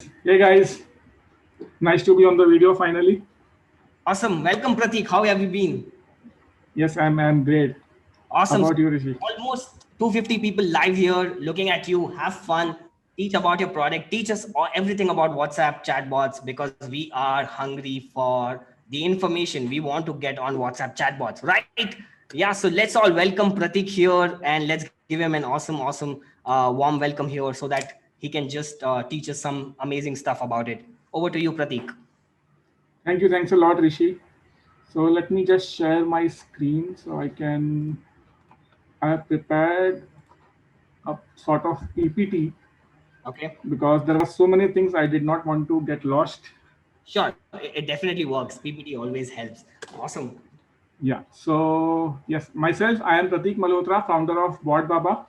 Hey guys, nice to be on the video finally. Awesome. Welcome, Pratik. How have you been? Yes, I'm great. How Awesome. So about you, Rishi? almost 250 people live here looking at you. Have fun. Teach about your product. Teach us everything about WhatsApp chatbots because we are hungry for the information we want to get on WhatsApp chatbots, right? Yeah. So let's all welcome Pratik here and let's give him an awesome, warm welcome here so that he can just teach us some amazing stuff about it. Over to you, Pratik. Thanks a lot, Rishi. So let me just share my screen so I can. I have prepared a sort of PPT Okay. because there are so many things I did not want to get lost. Sure. It definitely works. PPT always helps. Awesome. Yeah. So yes, myself, I am Pratik Malhotra, founder of Bot Baba.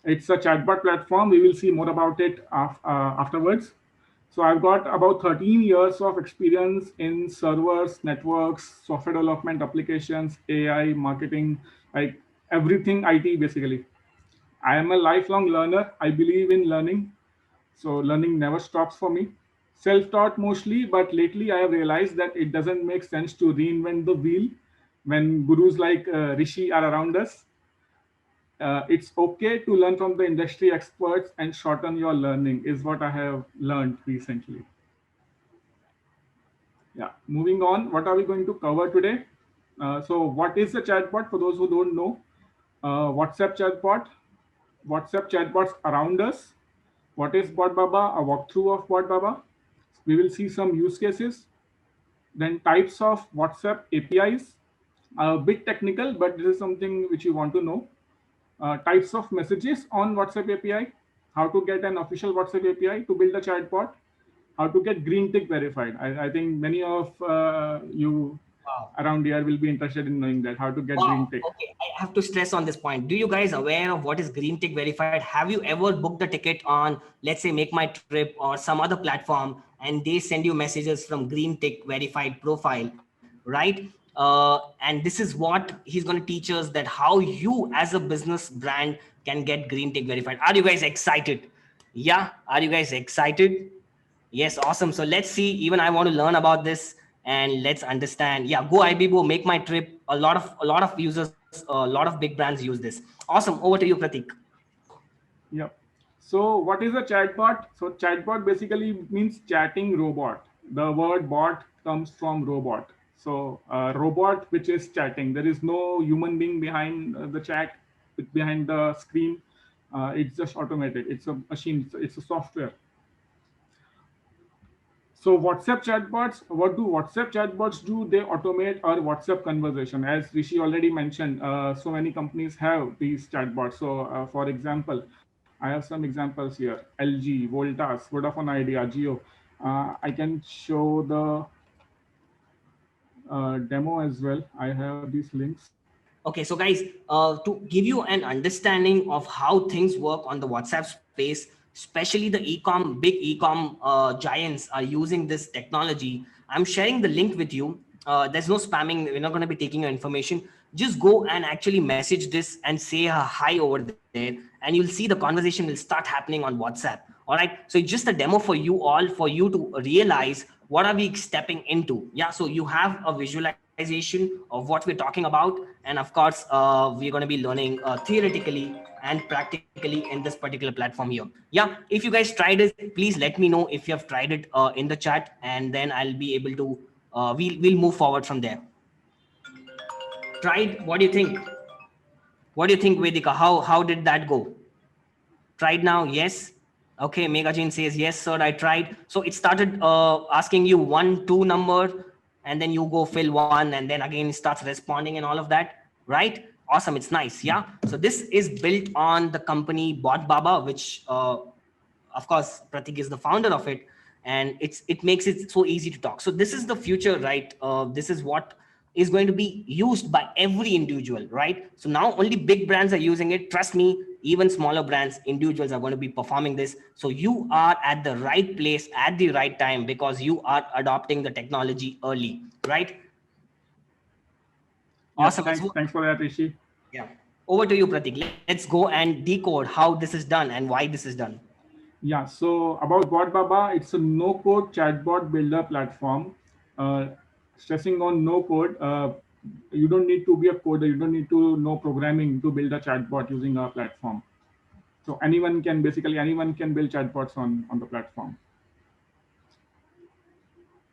It's a chatbot platform. We will see more about it afterwards. So I've got about 13 years of experience in servers, networks, software development, applications, AI, marketing, like everything IT basically. I am a lifelong learner. I believe in learning. So learning never stops for me. Self-taught mostly, but lately I have realized that it doesn't make sense to reinvent the wheel when gurus like Rishi are around us. It's okay to learn from the industry experts and shorten your learning is what I have learned recently. Yeah, moving on, what are we going to cover today? So what is a chatbot for those who don't know? WhatsApp chatbot, WhatsApp chatbots around us. What is Bot Baba? A walkthrough of Bot Baba. We will see some use cases. Then types of WhatsApp APIs. A bit technical, but this is something which you want to know. Types of messages on WhatsApp API, how to get an official WhatsApp API to build a chatbot, how to get green tick verified. I think many of you Wow. around here will be interested in knowing that, how to get Wow. green tick. Okay. I have to stress on this point. Do you guys aware of what is Green Tick Verified? Have you ever booked a ticket on, let's say, Make My Trip or some other platform, and they send you messages from Green Tick Verified profile, right? And this is what he's going to teach us that how you as a business brand can get Green Tick Verified. Are you guys excited? Yeah. Are you guys excited? Yes, awesome. So let's see. Even I want to learn about this and let's understand. Yeah, go IBBO, make my trip. A lot of users, a lot of big brands use this. Awesome. Over to you, Pratik. Yep. So what is a chatbot? So chatbot basically means chatting robot. The word bot comes from robot. So robot which is chatting. There is no human being behind the chat, behind the screen. It's just automated. It's a machine. It's a software. So WhatsApp chatbots, what do WhatsApp chatbots do? They automate our WhatsApp conversation. As Rishi already mentioned, so many companies have these chatbots. So for example, I have some examples here. LG, Voltas, Vodafone Idea, Geo. I can show the demo as well. I have these links. Okay, so guys, to give you an understanding of how things work on the WhatsApp space, especially the big e-com giants are using this technology. I'm sharing the link with you. There's no spamming. We're not going to be taking your information. Just go and actually message this and say a hi over there, and you'll see the conversation will start happening on WhatsApp. All right. So it's just a demo for you all, for you to realize what are we stepping into. Yeah. So you have a visualization of what we're talking about, and of course, we're going to be learning theoretically and practically in this particular platform here. Yeah. If you guys tried it, please let me know if you have tried it in the chat, and then I'll be able to. We'll move forward from there. Tried? What do you think? What do you think, Vedika? How did that go? Tried now? Yes. Okay, Megajin says yes, sir. I tried. So it started asking you one, two number, and then you go fill one, and then again it starts responding and all of that. Right? Awesome. It's nice. Yeah. So this is built on the company Bot Baba, which of course Pratik is the founder of it, and it makes it so easy to talk. So this is the future, right? This is what is going to be used by every individual, right? So now only big brands are using it. Trust me, even smaller brands, individuals are going to be performing this. So you are at the right place at the right time because you are adopting the technology early, right? Yep. Awesome. Thanks for that, Rishi. Yeah. Over to you, Pratik. Let's go and decode how this is done and why this is done. Yeah, so about BotBaba, it's a no-code chatbot builder platform. Uh, Stressing on no code, you don't need to be a coder, you don't need to know programming to build a chatbot using our platform. So anyone can build chatbots on the platform.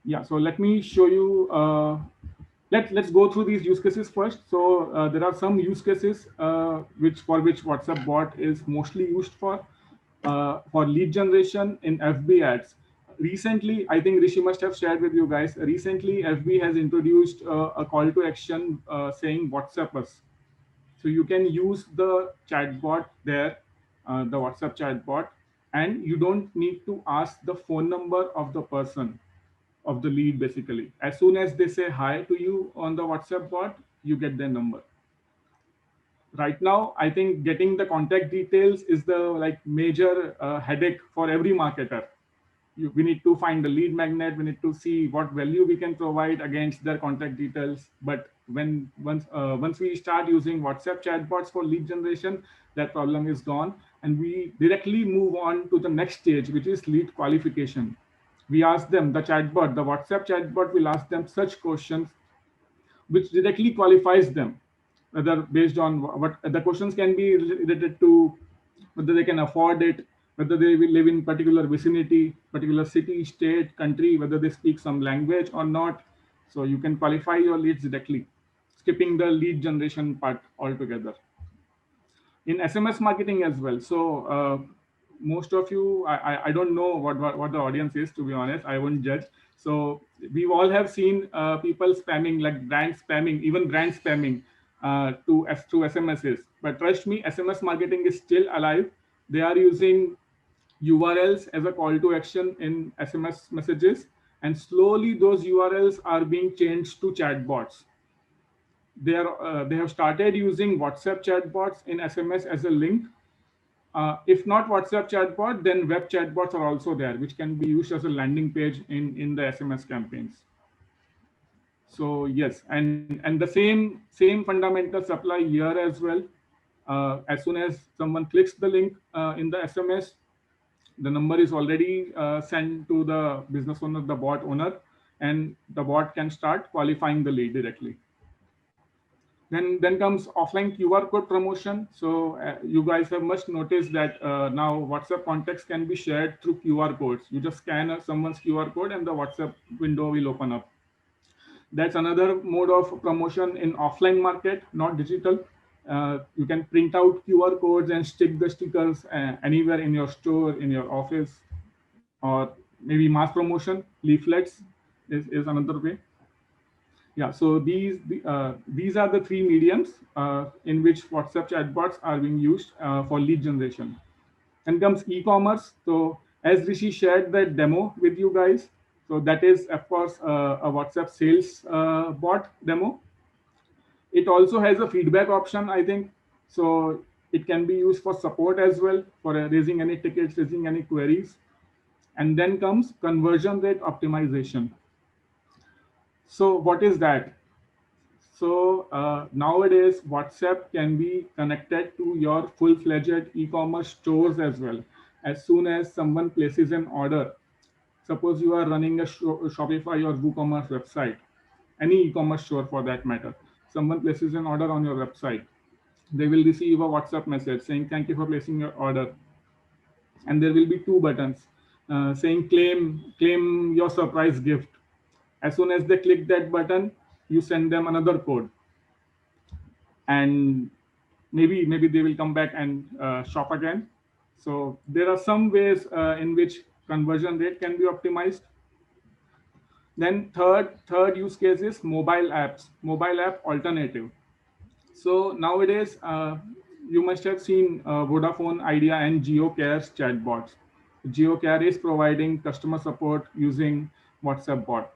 Yeah, so let me show you. Let's go through these use cases first. So there are some use cases which WhatsApp bot is mostly used for lead generation in FB ads. Recently, I think Rishi must have shared with you guys. Recently, FB has introduced a call to action saying WhatsApp us. So you can use the chatbot there, the WhatsApp chatbot, and you don't need to ask the phone number of the person, of the lead. Basically, as soon as they say hi to you on the WhatsApp bot, you get their number. Right now, I think getting the contact details is the like major headache for every marketer. We need to find the lead magnet, we need to see what value we can provide against their contact details. But once we start using WhatsApp chatbots for lead generation, that problem is gone, and we directly move on to the next stage, which is lead qualification. We ask them, the WhatsApp chatbot will ask them such questions which directly qualifies them, whether based on what the questions can be related to, whether they can afford it, whether they will live in particular vicinity, particular city, state, country, whether they speak some language or not. So you can qualify your leads directly, skipping the lead generation part altogether. In SMS marketing as well. So most of you, I don't know what the audience is, to be honest. I won't judge. So we all have seen people spamming, like brand spamming, even brand spamming through SMSs. But trust me, SMS marketing is still alive. They are using URLs as a call to action in SMS messages, and slowly those URLs are being changed to chatbots. They have started using WhatsApp chatbots in SMS as a link. If not WhatsApp chatbot, then web chatbots are also there, which can be used as a landing page in the SMS campaigns. So yes, and the same fundamentals apply here as well. As soon as someone clicks the link in the SMS, the number is already sent to the business owner, the bot owner, and the bot can start qualifying the lead directly. Then comes offline QR code promotion. So you guys have must noticed that now WhatsApp contacts can be shared through QR codes. You just scan someone's QR code and the WhatsApp window will open up. That's another mode of promotion in offline market, not digital. You can print out QR codes and stick the stickers anywhere in your store, in your office, or maybe mass promotion. Leaflets is another way. Yeah, so these are the three mediums in which WhatsApp chatbots are being used for lead generation. And comes e-commerce. So as Rishi shared that demo with you guys, so that is of course a WhatsApp sales bot demo. It also has a feedback option, I think. So it can be used for support as well, for raising any tickets, raising any queries. And then comes conversion rate optimization. So what is that? So nowadays, WhatsApp can be connected to your full-fledged e-commerce stores as well. As soon as someone places an order, suppose you are running a Shopify or WooCommerce website, any e-commerce store for that matter, someone places an order on your website, they will receive a WhatsApp message saying, "Thank you for placing your order." And there will be two buttons saying claim your surprise gift. As soon as they click that button, you send them another code, and maybe they will come back and shop again. So there are some ways in which conversion rate can be optimized. Then third use case is mobile app alternative. So nowadays you must have seen Vodafone Idea and GeoCare's chatbots. GeoCare is providing customer support using WhatsApp bot.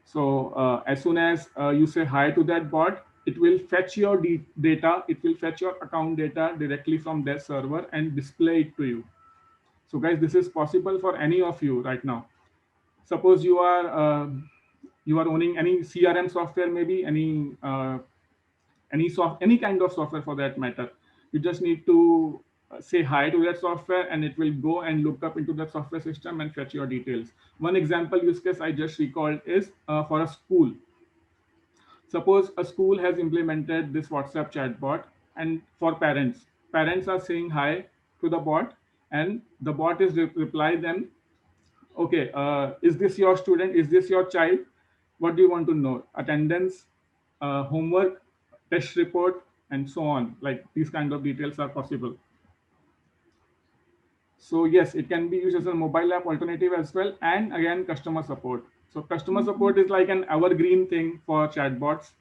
So as soon as you say hi to that bot, it will fetch your data, it will fetch your account data directly from their server and display it to you. So guys, this is possible for any of you right now. Suppose you are owning any CRM software, maybe any kind of software for that matter. You just need to say hi to that software, and it will go and look up into that software system and fetch your details. One example use case I just recalled is for a school. Suppose a school has implemented this WhatsApp chatbot, and for parents are saying hi to the bot, and the bot is reply them, okay, is this your student? Is this your child? What do you want to know? Attendance, homework, test report, and so on. Like these kind of details are possible. So yes, it can be used as a mobile app alternative as well. And again, customer support. So customer support is like an evergreen thing for chatbots.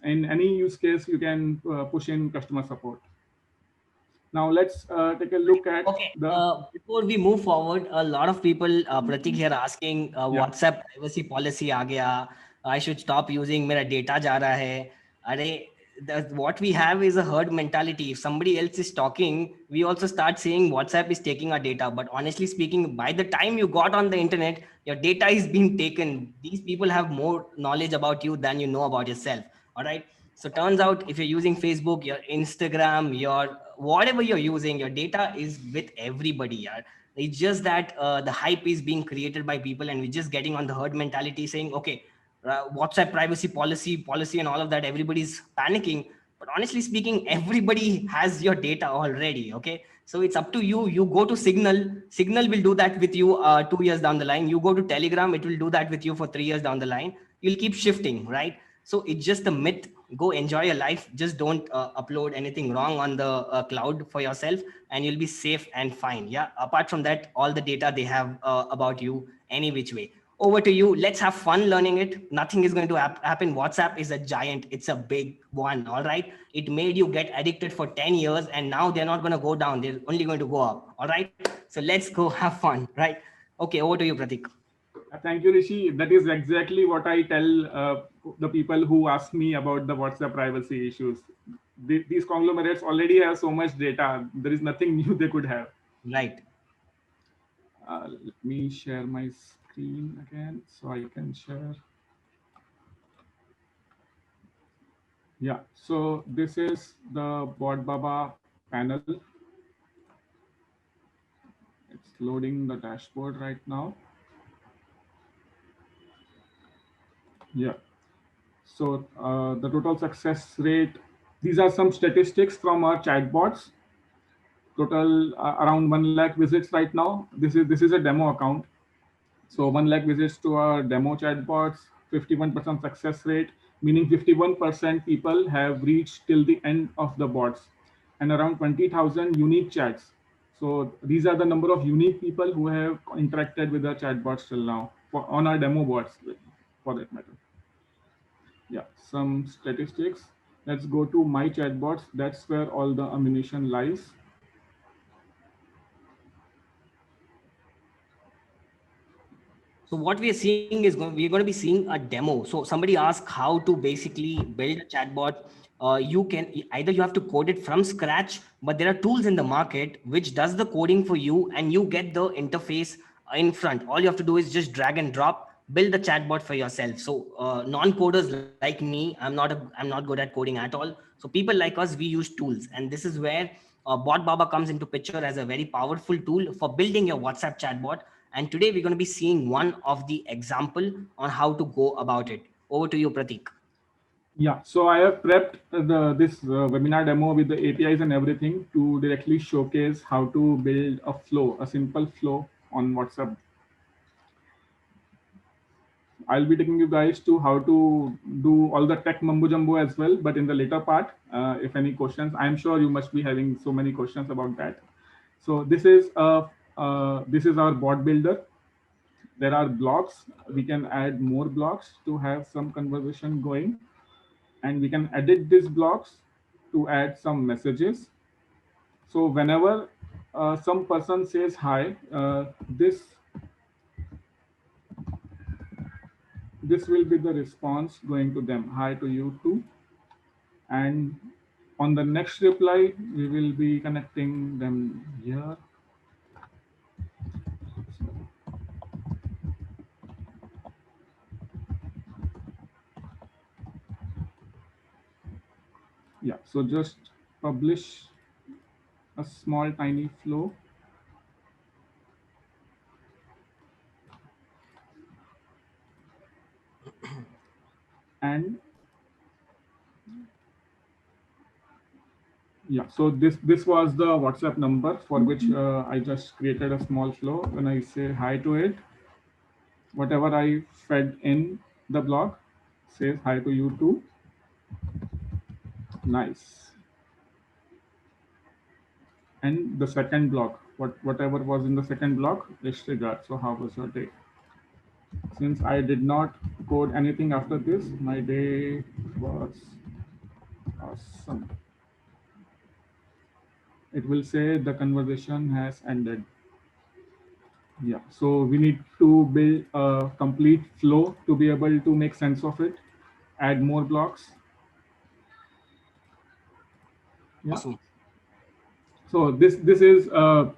In any use case, you can push in customer support. Now let's take a look at Okay. the Before we move forward, a lot of people, Pratik here asking, yeah. WhatsApp privacy policy आ गया. I should stop using. मेरा data जा रहा है. अरे, what we have is a herd mentality. If somebody else is talking, we also start saying WhatsApp is taking our data. But honestly speaking, by the time you got on the internet, your data is being taken. These people have more knowledge about you than you know about yourself. All right. So turns out if you're using Facebook, your Instagram, your whatever you're using, your data is with everybody. Yeah. It's just that the hype is being created by people, and we're just getting on the herd mentality, saying, okay, WhatsApp privacy policy, and all of that. Everybody's panicking. But honestly speaking, everybody has your data already. Okay. So it's up to you. You go to Signal. Signal will do that with you 2 years down the line. You go to Telegram, it will do that with you for 3 years down the line. You'll keep shifting, right? So it's just a myth. Go enjoy your life. Just don't upload anything wrong on the cloud for yourself, and you'll be safe and fine. Yeah. Apart from that, all the data they have about you, any which way. Over to you. Let's have fun learning it. Nothing is going to happen. WhatsApp is a giant. It's a big one. All right. It made you get addicted for 10 years, and now they're not going to go down. They're only going to go up. All right. So let's go have fun. Right. Okay. Over to you, Pratik. Thank you, Rishi. That is exactly what I tell the people who ask me about the WhatsApp privacy issues. These conglomerates already have so much data. There is nothing new they could have. Right. Let me share my screen again so I can share. Yeah, so this is the BotBaba panel. It's loading the dashboard right now. Yeah. So the total success rate, these are some statistics from our chatbots. Total around 1 lakh visits right now. This is a demo account. So 1 lakh visits to our demo chatbots, 51% success rate, meaning 51% people have reached till the end of the bots, and around 20,000 unique chats. So these are the number of unique people who have interacted with the chatbots till now on our demo bots, for that matter. Yeah, some statistics. Let's go to my chatbots. That's where all the ammunition lies. So what we are seeing is we're going to be seeing a demo. So somebody asked how to basically build a chatbot. You can either you have to code it from scratch, but there are tools in the market which does the coding for you, and you get the interface in front. All you have to do is just drag and drop, build the chatbot for yourself. So non-coders like me, I'm not good at coding at all. So people like us, we use tools, and this is where Bot Baba comes into picture as a very powerful tool for building your WhatsApp chatbot. And today we're going to be seeing one of the example on how to go about it. Over to you, Pratik. Yeah, so I have prepped this webinar demo with the APIs and everything to directly showcase how to build a flow, a simple flow on WhatsApp. I'll be taking you guys to how to do all the tech mumbo jumbo as well, but in the later part, if any questions, I'm sure you must be having so many questions about that. So this is our bot builder. There are blocks. We can add more blocks to have some conversation going, and we can edit these blocks to add some messages. So whenever some person says hi, this will be the response going to them. Hi to you too. And on the next reply, we will be connecting them here. Yeah, so just publish a small tiny flow. And yeah, so this was the WhatsApp number for which I just created a small flow. When I say hi to it, whatever I fed in the block says hi to you too. Nice. And the second block, whatever was in the second block, disregard. So how was your day? Since I did not code anything after this, my day was awesome. It will say the conversation has ended. Yeah, so we need to build a complete flow to be able to make sense of it, add more blocks. Yeah. Awesome. So this is a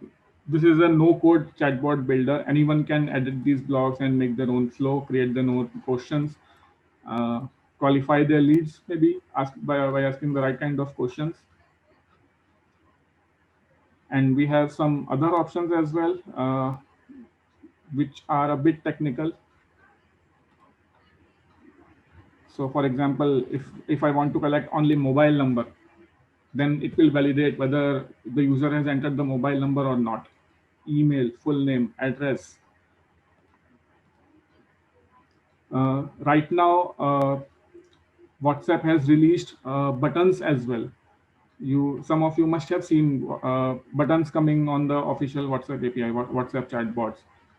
no code chatbot builder. Anyone can edit these blocks and make their own flow, create their own questions, uh, qualify their leads, maybe ask by asking the right kind of questions. And we have some other options as well, which are a bit technical. So for example, if I want to collect only mobile number, then it will validate whether the user has entered the mobile number or not. Email, full name, address. Right now, WhatsApp has released buttons as well. Some of you must have seen buttons coming on the official WhatsApp API, WhatsApp chatbots.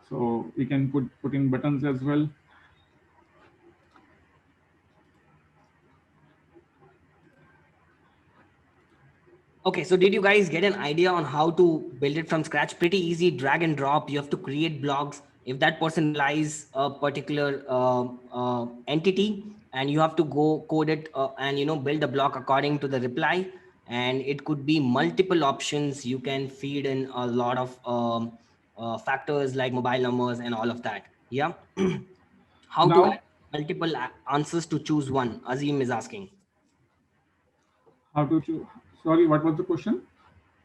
So we can put in buttons as well. Okay, so did you guys get an idea on how to build it from scratch? Pretty easy, drag and drop. You have to create blocks. If that person replies a particular entity, and you have to go code it and build a block according to the reply. And it could be multiple options. You can feed in a lot of factors like mobile numbers and all of that. Yeah. How to Now, add multiple answers to choose one? Azim is asking. how to choose? Sorry, what was the question?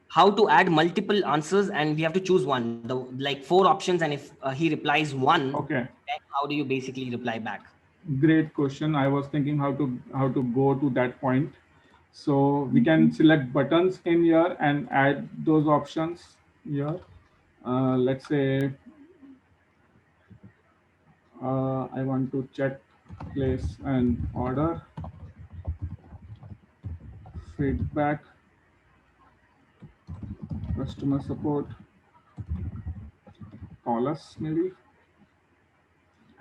How to add multiple answers and we have to choose one, the like four options, and if he replies one, Okay, then how do you basically reply back? great question. I was thinking how to go to that point. So we can select buttons in here and add those options here. Let's say I want to check, place an order, feedback, customer support, call us maybe.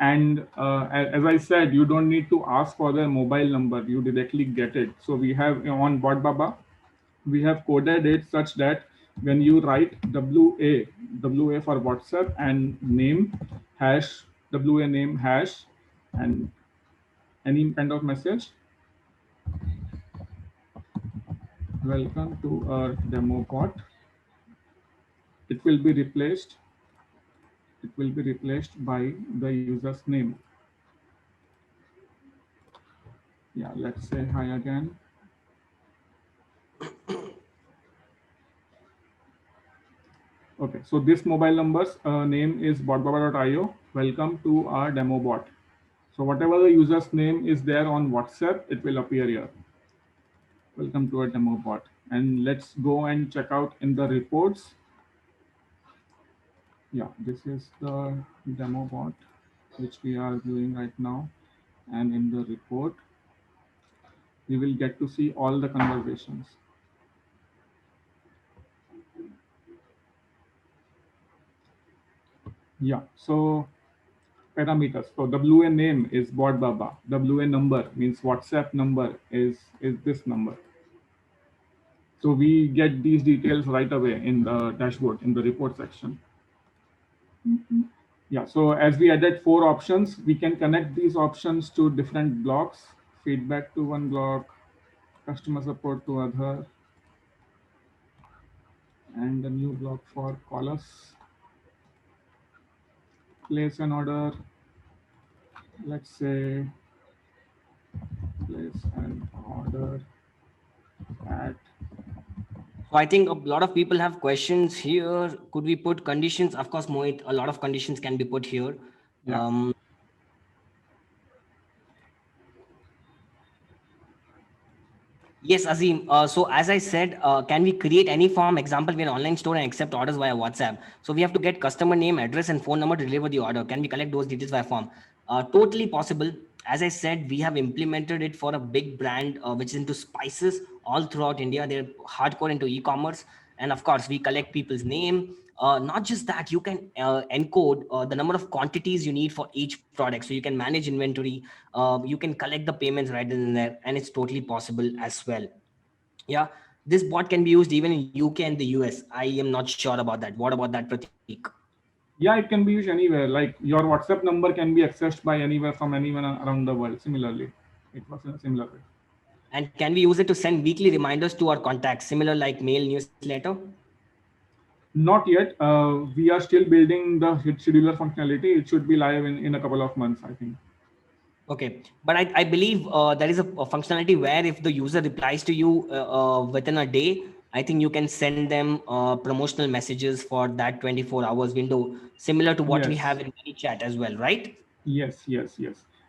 And as I said, you don't need to ask for their mobile number. You directly get it. So we have on BotBaba, we have coded it such that when you write WA for WhatsApp and name hash, WA name hash, and any kind of message, welcome to our demo bot, it will be replaced. It will be replaced by the user's name. Yeah, let's say hi again. Okay, so this mobile number's name is botbaba.io. Welcome to our demo bot. So whatever the user's name is there on WhatsApp, it will appear here. Welcome to our demo bot. And let's go and check out in the reports. Yeah, this is the demo bot which we are viewing right now. And in the report, we will get to see all the conversations. Yeah, so parameters. So WA name is Bot Baba. WA number means WhatsApp number is this number. So we get these details right away in the dashboard in the report section. Yeah. So as we added 4 options, we can connect these options to different blocks. Feedback to one block, customer support to other, and a new block for callers. Place an order. Let's say place an order at So I think a lot of people have questions here. Could we put conditions? Of course, Mohit, a lot of conditions can be put here. Yeah. Yes, Azim. So as I said, can we create any form? Example, we're an online store and accept orders via WhatsApp. So we have to get customer name, address, and phone number to deliver the order. Can we collect those details via form? Totally possible. As I said, we have implemented it for a big brand which is into spices all throughout India. They're hardcore into e-commerce, and of course, we collect people's name. Not just that, you can encode the number of quantities you need for each product, so you can manage inventory. You can collect the payments right in there, and it's totally possible as well. Yeah, this bot can be used even in UK and the US. I am not sure about that. What about that, Pratik? Yeah, it can be used anywhere. Like your WhatsApp number can be accessed by anywhere from anyone around the world. Similarly, it was in a similar way. And can we use it to send weekly reminders to our contacts, similar like mail newsletter? Not yet. We are still building the hit scheduler functionality. It should be live in a couple of months, I think. Okay, but I believe there is a functionality where if the user replies to you within a day, I think you can send them promotional messages for that 24 hours window, similar to what we Yes, have in ManyChat as well, right? yes.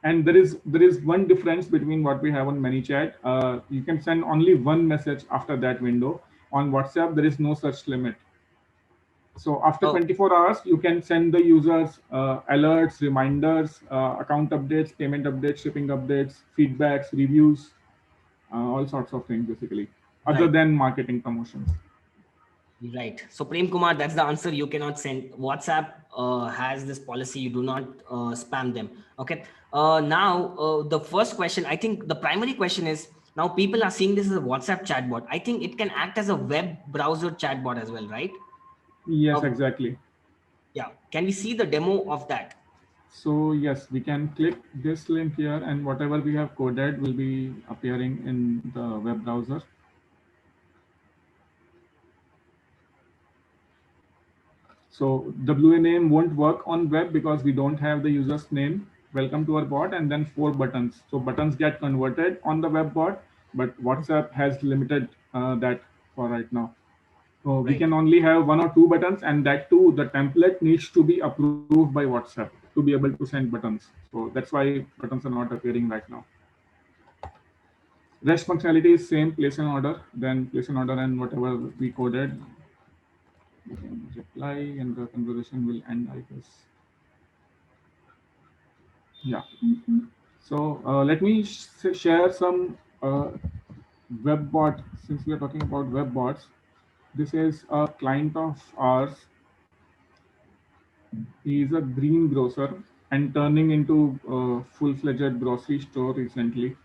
And there is one difference between what we have on ManyChat. You can send only one message after that window. On WhatsApp, there is no such limit. So after Oh, 24 hours, you can send the users alerts, reminders, account updates, payment updates, shipping updates, feedbacks, reviews, all sorts of things basically, other right. than marketing promotions. Right. So Prem Kumar, that's the answer. You cannot send. WhatsApp has this policy. You do not spam them. Okay. Now the first question. I think the primary question is now people are seeing this as a WhatsApp chatbot. I think it can act as a web browser chatbot as well, right? Yes, Uh, exactly. yeah. Can we see the demo of that? So yes, we can click this link here, and whatever we have coded will be appearing in the web browser. So WA name won't work on web because we don't have the user's name. Welcome to our bot, and then four buttons. So buttons get converted on the web bot, but WhatsApp has limited that for right now. So we Right. can only have one or two buttons, and that too, the template needs to be approved by WhatsApp to be able to send buttons. So that's why buttons are not appearing right now. Rest functionality is same, place an order, then place an order and whatever we coded, you can reply and the conversation will end, I guess. Yeah. So let me share some web bot. Since we are talking about web bots, this is a client of ours. He is a greengrocer and turning into a full-fledged grocery store recently.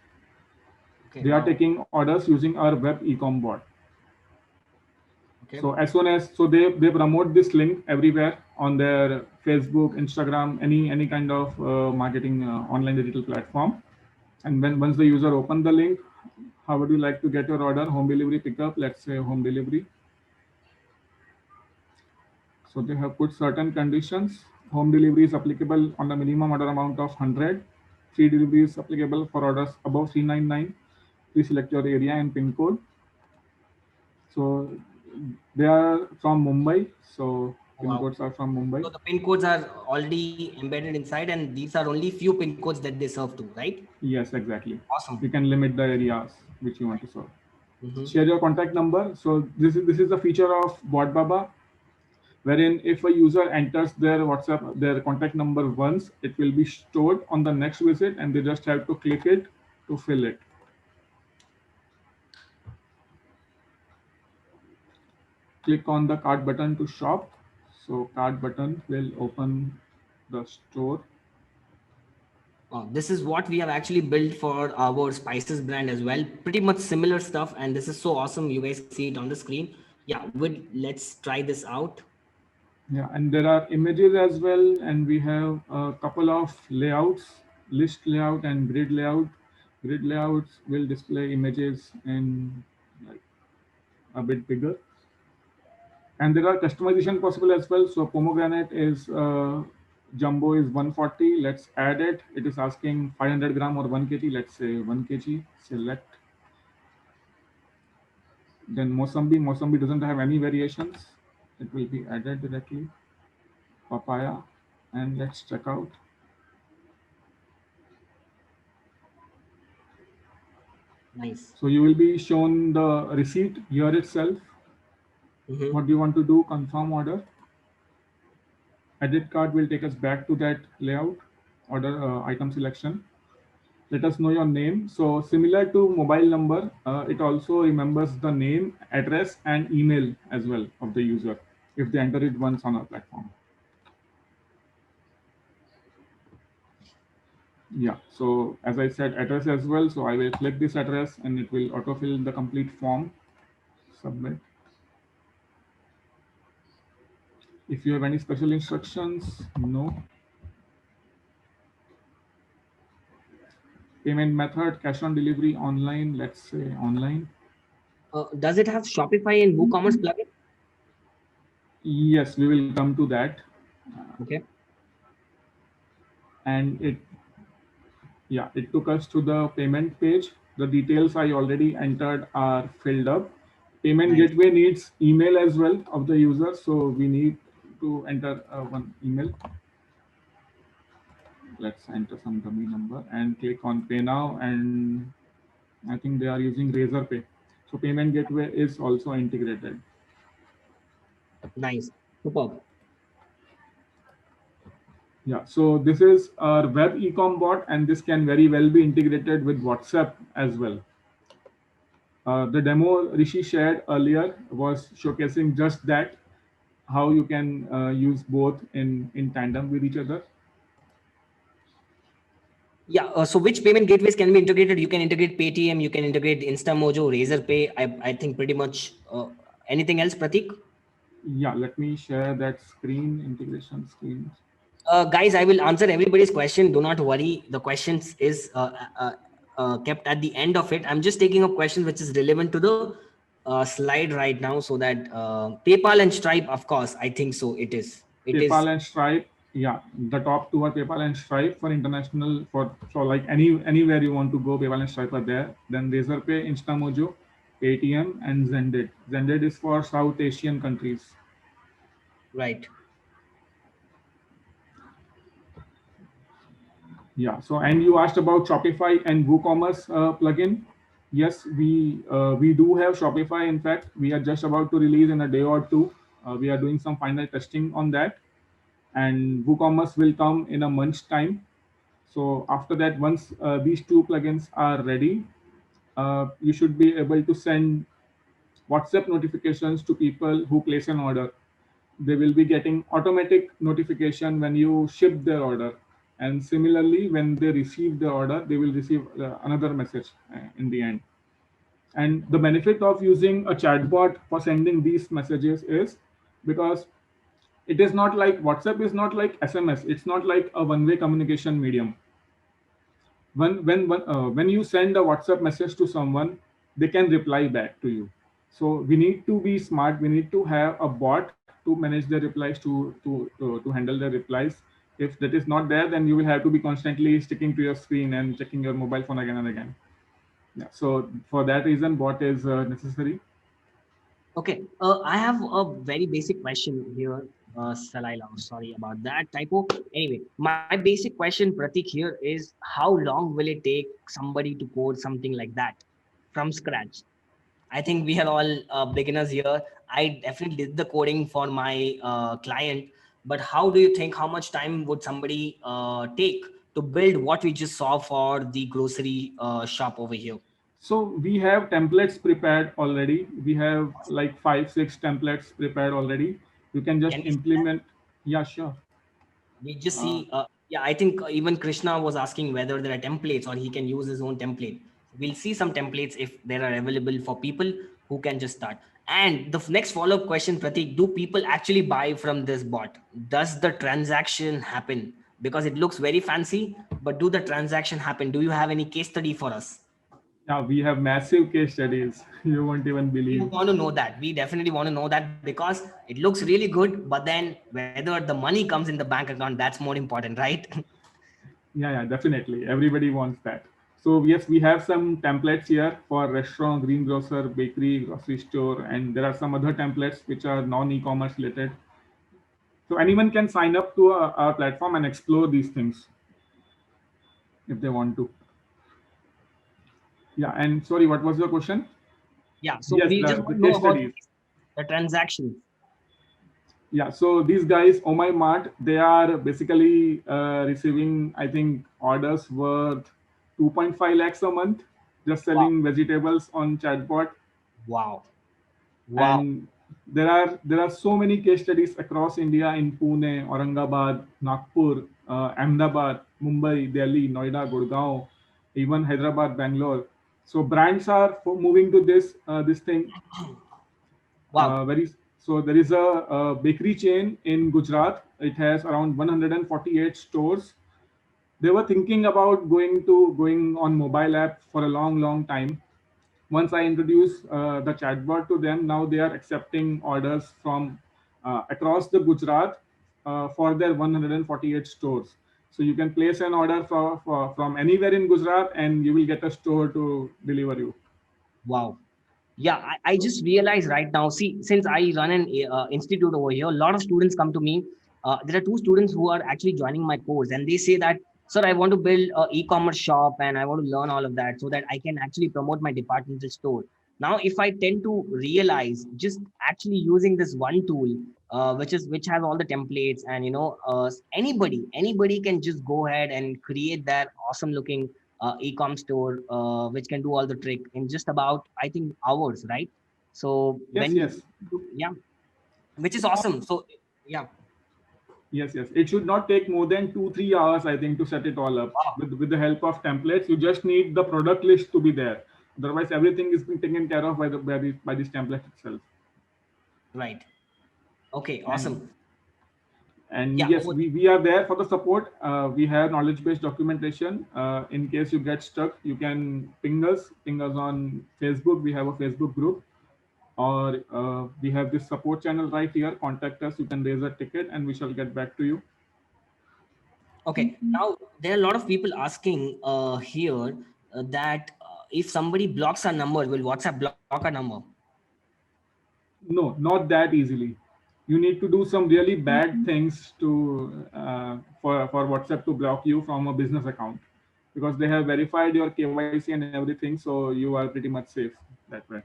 Okay. They are Wow. taking orders using our web ecom bot. Okay. So as soon as they promote this link everywhere on their Facebook, Instagram, any kind of marketing online digital platform. And when once the user open the link, how would you like to get your order? Home delivery pickup, let's say home delivery. So they have put certain conditions. Home delivery is applicable on the minimum order amount of 100. Free delivery is applicable for orders above 399. Please select your area and pin code. So they are from Mumbai. So pin Wow. codes are from Mumbai. So the pin codes are already embedded inside, and these are only few pin codes that they serve to, right? Yes, exactly. Awesome. You can limit the areas which you want to serve. Mm-hmm. Share your contact number. So this is the feature of BotBaba, wherein if a user enters their WhatsApp their contact number once, it will be stored on the next visit, and they just have to click it to fill it. Click on the cart button to shop. So cart button will open the store. This is what we have actually built for our spices brand as well. Pretty much similar stuff, and this is so awesome. You guys see it on the screen. Yeah, let's try this out. Yeah, and there are images as well, and we have a couple of layouts, list layout and grid layout. Grid layouts will display images in like a bit bigger, and there are customization possible as well. So pomegranate is jumbo is 140. Let's add it. It is asking 500 gram or 1 kg. Let's say 1 kg. Select. Then Mosambik doesn't have any variations. It will be added directly. Papaya, and let's check out. Nice. So you will be shown the receipt here itself. Mhm. What do you want to do? Confirm order. Edit card will take us back to that layout, order item selection. Let us know your name. So similar to mobile number, it also remembers the name, address, and email as well of the user if they enter it once on our platform. Yeah, so as I said, address as well. So I will click this address and it will autofill the complete form. Submit. If you have any special instructions, no. Payment method, cash on delivery, online, let's say online. Does it have Shopify and WooCommerce plugin? Yes, we will come to that. Okay. And it took us to the payment page. The details I already entered are filled up. Payment Nice. gateway needs email as well of the user, so we need to enter one email. Let's enter some dummy number and click on pay now, and I think they are using Razorpay. So payment gateway is also integrated. Nice. Superb. Yeah, so this is our web ecom bot, and this can very well be integrated with WhatsApp as well. The demo Rishi shared earlier was showcasing just that, how you can use both in tandem with each other. Yeah. So which payment gateways can be integrated? You can integrate Paytm, you can integrate InstaMojo, Razorpay. I think pretty much anything else, Pratik? Yeah, let me share that screen, integration screen. Guys, I will answer everybody's question. Do not worry. The questions is kept at the end of it. I'm just taking up questions which is relevant to the slide right now, so that PayPal and Stripe, of course, I think so. It is. It is PayPal and Stripe, yeah, the top two are PayPal and Stripe for international, for like anywhere you want to go, PayPal and Stripe are there. Then Razorpay, InstaMojo, Paytm, and Zendit. Zendit is for South Asian countries. right. Yeah. So, and you asked about Shopify and WooCommerce plugin. Yes, we do have Shopify. In fact, we are just about to release in a day or two. We are doing some final testing on that, and WooCommerce will come in a month's time. So after that, once these two plugins are ready, you should be able to send WhatsApp notifications to people who place an order. They will be getting automatic notification when you ship their order, and similarly when they receive the order, they will receive another message in the end. And the benefit of using a chatbot for sending these messages is because it is not like WhatsApp is not like SMS. It's not like a one-way communication medium. When you send a WhatsApp message to someone, they can reply back to you. So we need to be smart. We need to have a bot to manage their replies, to handle their replies. If that is not there, then you will have to be constantly sticking to your screen and checking your mobile phone again and again. Yeah. So for that reason, bot is necessary. Okay. I have a very basic question here. Salaila, sorry about that typo. Anyway, my basic question, Pratik, here is how long will it take somebody to code something like that from scratch? I think we are all beginners here. I definitely did the coding for my client, but how do you think, how much time would somebody take to build what we just saw for the grocery shop over here? So we have templates prepared already. We have like 5, 6 templates prepared already. You can just Can we see that? implement. Yeah, sure. We just Uh, see, yeah, I think even Krishna was asking whether there are templates or he can use his own template. We'll see some templates if there are available for people who can just start. And the next follow-up question, Pratik, do people actually buy from this bot? Does the transaction happen? Because it looks very fancy, but do the transaction happen? Do you have any case study for us? yeah, we have massive case studies. You won't even We believe. want to know that. We definitely want to know that because it looks really good, but then whether the money comes in the bank account, that's more important, right? Yeah, definitely. Everybody wants that. So yes, we have some templates here for restaurant, greengrocer, bakery, grocery store, and there are some other templates which are non-e-commerce related. So anyone can sign up to our platform and explore these things if they want to. Yeah, and sorry, what was your question? Yeah, so Yes, we just the want to know case about studies. the transactions. Yeah, so these guys, Oh My Mart, they are basically receiving, I think, orders worth 2.5 lakhs a month, just Wow, selling vegetables on chatbot. wow, wow, And there are so many case studies across India in Pune, Aurangabad, Nagpur, Ahmedabad, Mumbai, Delhi, Noida, Gurgaon, even Hyderabad, Bangalore. So brands are moving to this thing wow, very. So there is a bakery chain in Gujarat. It has around 148 stores. They were thinking about going on mobile app for a long time. Once I introduced the chatbot to them, now they are accepting orders from across the Gujarat for their 148 stores. So you can place an order from anywhere in Gujarat, and you will get a store to deliver you. wow. Yeah, I just realized right now. See, since I run an institute over here, a lot of students come to me. There are two students who are actually joining my course, and they say that, "Sir, I want to build a e-commerce shop, and I want to learn all of that so that I can actually promote my departmental store." Now, if I tend to realize just actually using this one tool, which has all the templates, and anybody can just go ahead and create that awesome looking e-com store, which can do all the trick in just about, I think, hours, right? So Yes, yes. yeah, which is awesome. So yeah, Yes, yes. It should not take more than 2-3 hours, I think, to set it all up. wow, With the help of templates, you just need the product list to be there. Otherwise, everything is being taken care of by this template itself. right. Okay, And awesome. and Yeah, yes, we are there for the support. We have knowledge based documentation. In case you get stuck, you can ping us on Facebook. We have a Facebook group, or we have this support channel right here. Contact us. You can raise a ticket, and we shall get back to you. okay. Now there are a lot of people asking here that if somebody blocks a number, will WhatsApp block a number? No, not that easily. You need to do some really bad things to for WhatsApp to block you from a business account, because they have verified your KYC and everything, so you are pretty much safe that way.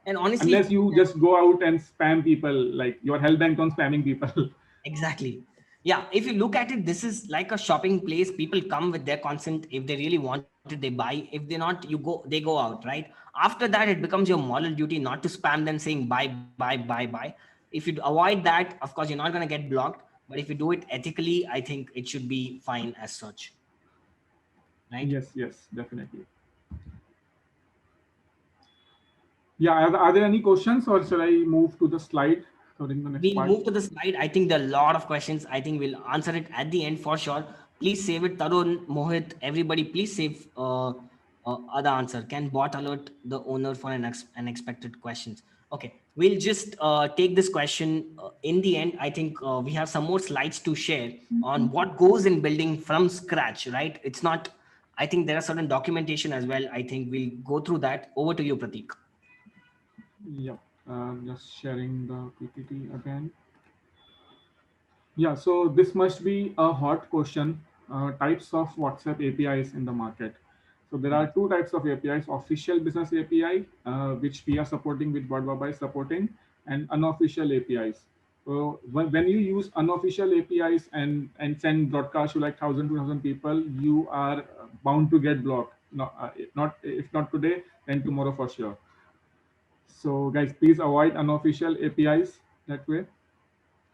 And honestly, Unless you just go out and spam people, like you're hell bent on spamming people. exactly. Yeah, if you look at it, this is like a shopping place. People come with their consent. If they really want it, they buy. If they not, they go out, right? After that, it becomes your moral duty not to spam them saying buy. If you avoid that, of course, you're not going to get blocked. But if you do it ethically, I think it should be fine as such, right? Yes, yes, definitely. Yeah, are there any questions, or shall I move to the slide during the next We'll part? move to the slide. I think there are a lot of questions. I think we'll answer it at the end for sure. Please save it. Tarun, Mohit, everybody, please save other answer. Can bot alert the owner for unexpected questions? Okay, we'll just take this question in the end. I think we have some more slides to share on what goes in building from scratch, right? It's not, I think there are certain documentation as well. I think we'll go through that. Over to you, Pratik. Yep. Just sharing the PPT again. Yeah, so this must be a hot question. Types of WhatsApp APIs in the market. So there are two types of APIs: official business API, which we are supporting, with BotBaba is supporting, and unofficial APIs. So when you use unofficial APIs and send broadcast to like 1,000 2,000 people, you are bound to get blocked. Not if not today, then tomorrow for sure. So guys, please avoid unofficial APIs that way.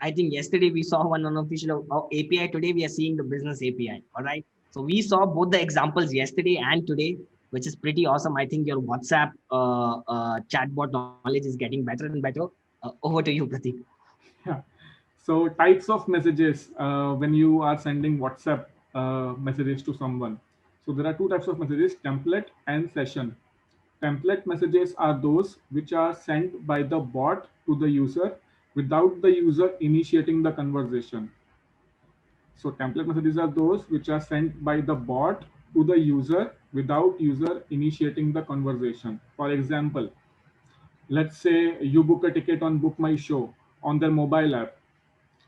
I think yesterday we saw one unofficial API. Today we are seeing the business API. All right. So we saw both the examples yesterday and today, which is pretty awesome. I think your WhatsApp chatbot knowledge is getting better and better. Over to you, Pratik. Yeah. So types of messages when you are sending WhatsApp messages to someone. So there are two types of messages: template and session. Template messages are those which are sent by the bot to the user without the user initiating the conversation. So template messages are those which are sent by the bot to the user without user initiating the conversation. For example, let's say you book a ticket on Book My Show on their mobile app,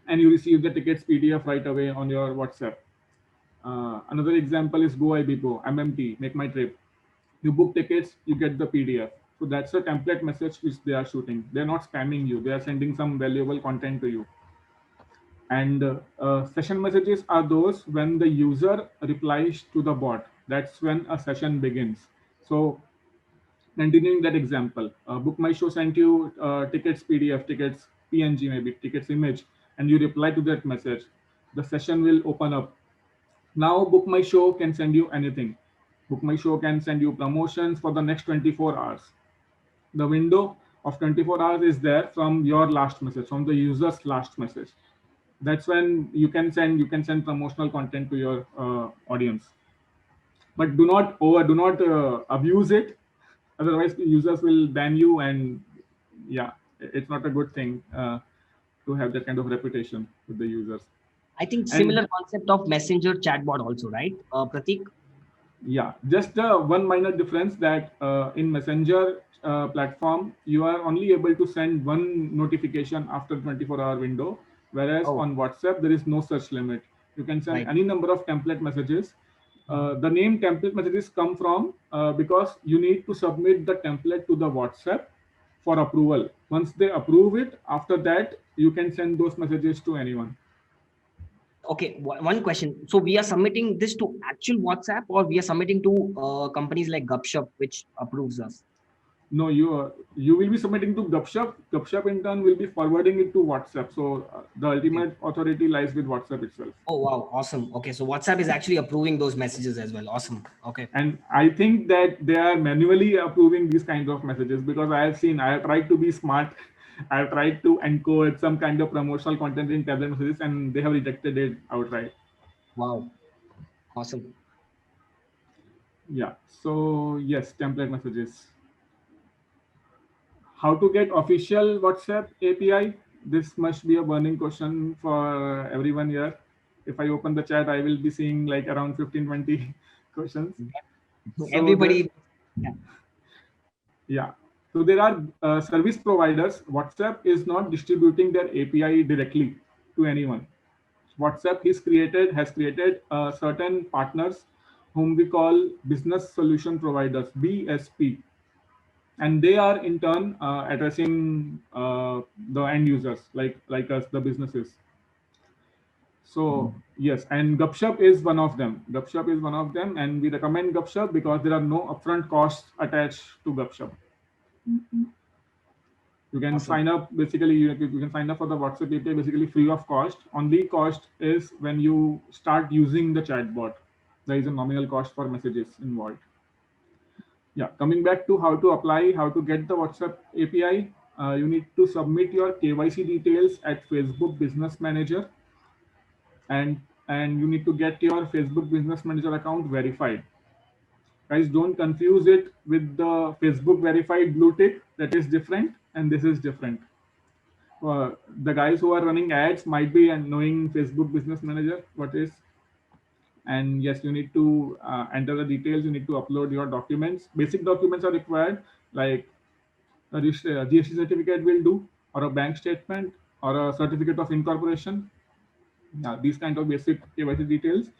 and you receive the tickets PDF right away on your WhatsApp. Another example is Go Ibibo, MMT, Make My Trip. You book tickets, you get the PDF. So that's a template message which they are shooting. They're not spamming you. They are sending some valuable content to you. And session messages are those when the user replies to the bot. That's when a session begins. So continuing that example, Book My Show sent you tickets PDF, tickets PNG maybe, tickets image, and you reply to that message. The session will open up. Now Book My Show can send you anything. Book My Show can send you promotions for the next 24 hours. The window of 24 hours is there from your last message, from the user's last message. That's when you can send promotional content to your audience. But do not abuse it. Otherwise, the users will ban you, and yeah, it's not a good thing to have that kind of reputation with the users. I think And similar concept of messenger chatbot also, right? Pratik? yeah, just one minor difference that in Messenger platform, you are only able to send one notification after 24-hour window, whereas Oh, on WhatsApp, there is no such limit. You can send right. any number of template messages. The name template messages come from because you need to submit the template to the WhatsApp for approval. Once they approve it, after that, you can send those messages to anyone. Okay, one question. So we are submitting this to actual WhatsApp, or we are submitting to companies like Gupshup, which approves us? No, you will be submitting to Gupshup. Gupshup in turn will be forwarding it to WhatsApp. So the Okay. ultimate authority lies with WhatsApp itself. Oh, wow. Awesome. Okay. So WhatsApp is actually approving those messages as well. Awesome. Okay. And I think that they are manually approving these kinds of messages because I have tried to be smart. I have tried to encode some kind of promotional content in tablet messages, and they have rejected it outright. Wow. Awesome. Yeah. So yes, template messages. How to get official WhatsApp API? This must be a burning question for everyone here. If I open the chat, I will be seeing like around 15, 20 questions. So the Everybody. Yeah. yeah. So there are service providers. WhatsApp is not distributing their API directly to anyone. WhatsApp has created certain partners whom we call business solution providers (BSP), and they are in turn addressing the end users like us, the businesses. So yes, and Gupshup is one of them. Gupshup is one of them, and we recommend Gupshup because there are no upfront costs attached to Gupshup. You can Awesome. sign up basically. You can sign up for the WhatsApp API basically free of cost. Only cost is when you start using the chatbot. There is a nominal cost for messages involved. Yeah, coming back to how to apply, how to get the WhatsApp API, you need to submit your KYC details at Facebook Business Manager, and you need to get your Facebook Business Manager account verified. Guys, don't confuse it with the Facebook verified blue tick. That is different, and this is different. The guys who are running ads might be knowing Facebook Business Manager what is. And yes, you need to enter the details. You need to upload your documents. Basic documents are required, like a GST certificate will do, or a bank statement, or a certificate of incorporation. Yeah, these kind of basic KYC details.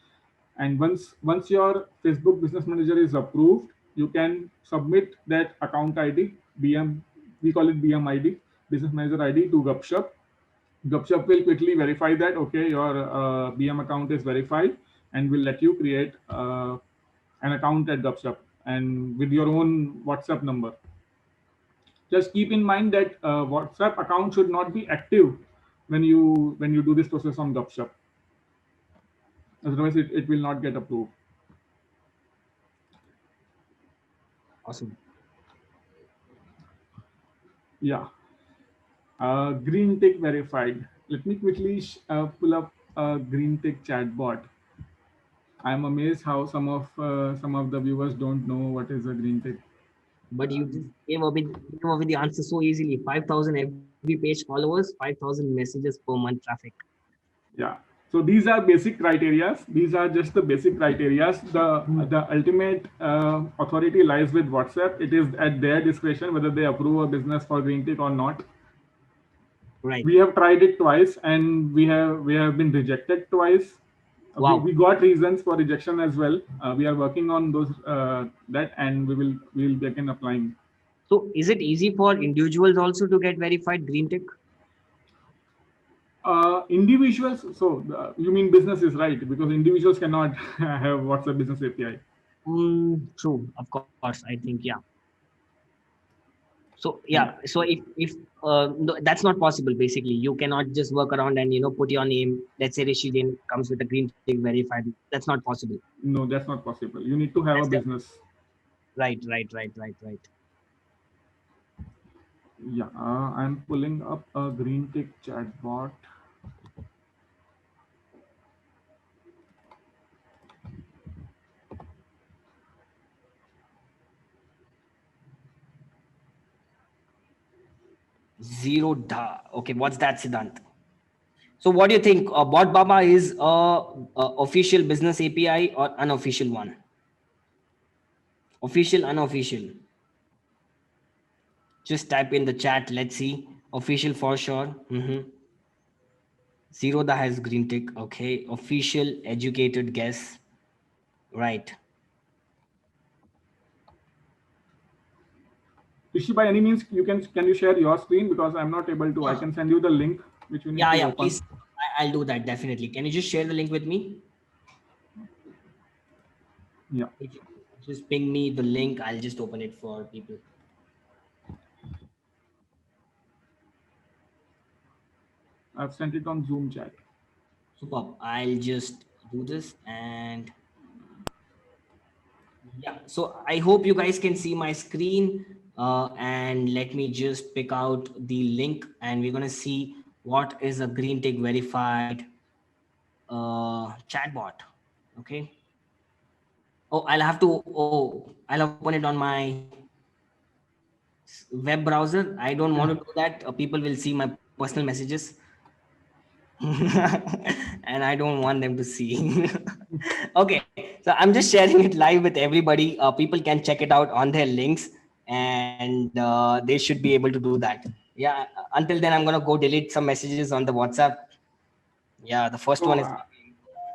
And once your Facebook Business Manager is approved, you can submit that account ID, BM, we call it BM ID, Business Manager ID, to Gupshup. Gupshup will quickly verify that okay, your BM account is verified, and will let you create an account at Gupshup and with your own WhatsApp number. Just keep in mind that WhatsApp account should not be active when you do this process on Gupshup. Otherwise, it will not get approved. Awesome. Yeah. Green tick verified. Let me quickly pull up a green tick chatbot. I'm amazed how some of the viewers don't know what is a green tick. But you just came up with the answer so easily. 5,000 every page followers, 5,000 messages per month traffic. Yeah. So these are basic criteria. These are just the basic criteria. The ultimate authority lies with WhatsApp. It is at their discretion whether they approve a business for green tick or not. Right. We have tried it twice, and we have been rejected twice. Wow. We got reasons for rejection as well. We are working on those that, and we will begin applying. So is it easy for individuals also to get verified green tick? Individuals. So you mean businesses, right? Because individuals cannot have WhatsApp Business API. True. Of course. I think, yeah. So Yeah. yeah, so if no, that's not possible. Basically, you cannot just work around and put your name. Let's say Rishi Jain comes with a green tick verified. That's not possible. No, that's not possible. You need to have a That's the business. right. Yeah, I'm pulling up a green tick chatbot. Zero da. Okay, what's that, Siddhant? So what do you think? Bot Baba is a official business API or unofficial one? Official, unofficial. Just type in the chat. Let's see. Official for sure. Zero da has green tick. Okay. Official, educated guess. Right. Rishi, by any means, can you share your screen, because I'm not able to. I can send you the link which you need to Yeah. open. Please, I'll do that definitely. Can you just share the link with me? Yeah, If you just ping me the link, I'll just open it for people. I've sent it on Zoom chat. Superb. I'll just do this and yeah. So I hope you guys can see my screen. And let me just pick out the link and we're gonna see what is a green tick verified chatbot. Okay. Oh, I'll open it on my web browser. I don't want to do that. People will see my personal messages. And I don't want them to see. Okay, so I'm just sharing it live with everybody. People can check it out on their links, and they should be able to do that. Yeah. Until then, I'm gonna go delete some messages on the WhatsApp. Yeah, the first So one is.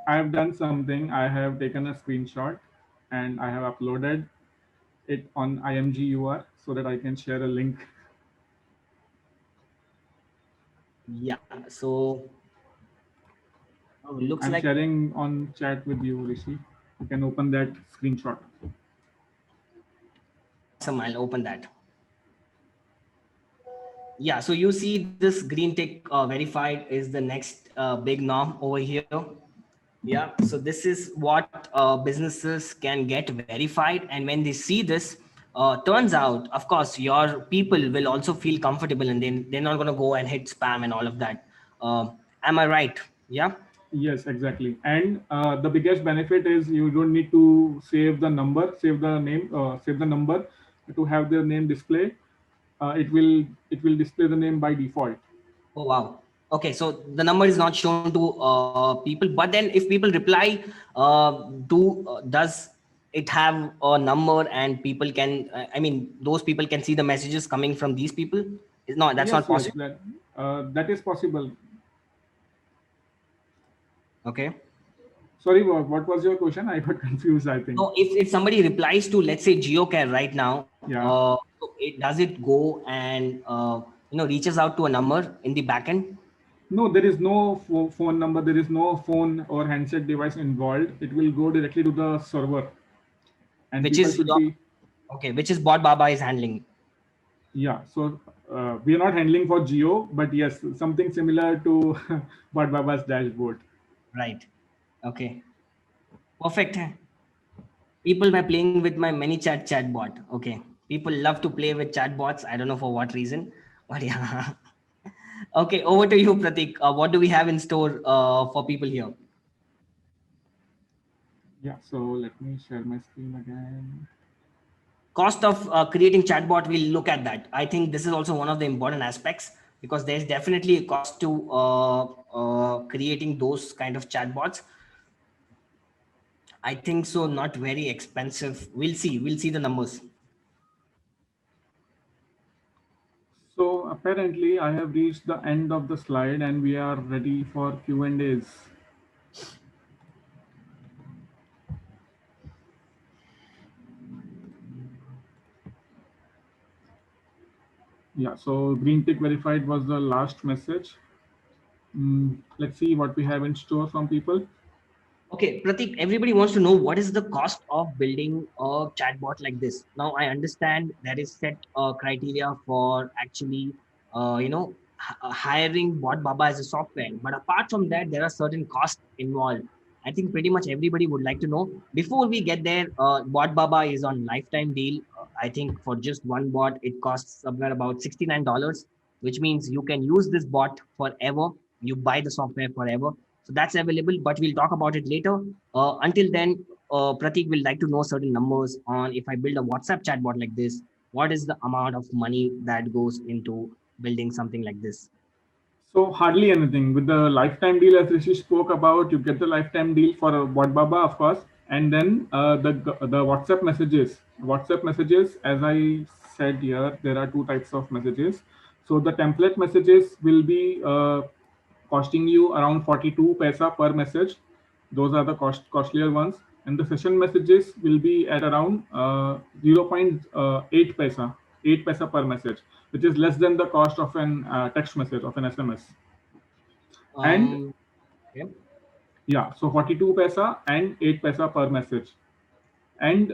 I've done something. I have taken a screenshot and I have uploaded it on IMGUR so that I can share a link. Yeah. So looks I'm like sharing on chat with you, Rishi. You can open that screenshot. awesome. I'll open that. Yeah. So you see, this green tick verified is the next big norm over here. Yeah, so this is what businesses can get verified, and when they see this, turns out, of course, your people will also feel comfortable, and then they're not going to go and hit spam and all of that. Am I right? Yeah. Yes, exactly. And the biggest benefit is you don't need to save the number, save the name, save the number to have their name display. It will display the name by default. Oh wow. Okay, so the number is not shown to people, but then if people reply, does it have a number and people can? I mean, those people can see the messages coming from these people. Is not that's not Yes, possible. that is possible. Okay. Sorry, what was your question? I got confused, I think. So if somebody replies to, let's say, GeoCare right now, Yeah. so does it go and reaches out to a number in the backend? No, there is no phone number. There is no phone or handset device involved. It will go directly to the server, and Which people is should your, be. okay, which is Bot Baba is handling. Yeah. So we are not handling for Geo, but yes, something similar to Bot Baba's dashboard. Right. Okay. Perfect. People were playing with my ManyChat chatbot. Okay. People love to play with chatbots. I don't know for what reason, but yeah. Okay. Over to you, Pratik. What do we have in store for people here? Yeah. So let me share my screen again. Cost of creating chatbot, we'll look at that. I think this is also one of the important aspects. because there's definitely a cost to creating those kind of chatbots. I think so, not very expensive. We'll see the numbers. So apparently I have reached the end of the slide and we are ready for Q&As. Yeah, so green tick verified was the last message. Let's see what we have in store from people. Okay, Pratik, everybody wants to know what is the cost of building a chatbot like this. Now, I understand there is set criteria for actually, hiring Bot Baba as a software. But apart from that, there are certain costs involved. I think pretty much everybody would like to know. Before we get there, Bot Baba is on lifetime deal. I think for just one bot, it costs somewhere about $69, which means you can use this bot forever. You buy the software forever, so that's available, but we'll talk about it later. Until then, Pratik will like to know certain numbers on if I build a WhatsApp chatbot like this, what is the amount of money that goes into building something like this? So hardly anything. With the lifetime deal, as Rishi spoke about, you get the lifetime deal for Bot Baba, of course, and then the WhatsApp messages. WhatsApp messages, as I said here, there are two types of messages. So the template messages will be costing you around 42 paisa per message. Those are the costlier ones, and the session messages will be at around 0.8 paisa, 8 paisa per message, which is less than the cost of an text message of an SMS. And Um, okay. yeah, so 42 paisa and 8 paisa per message. And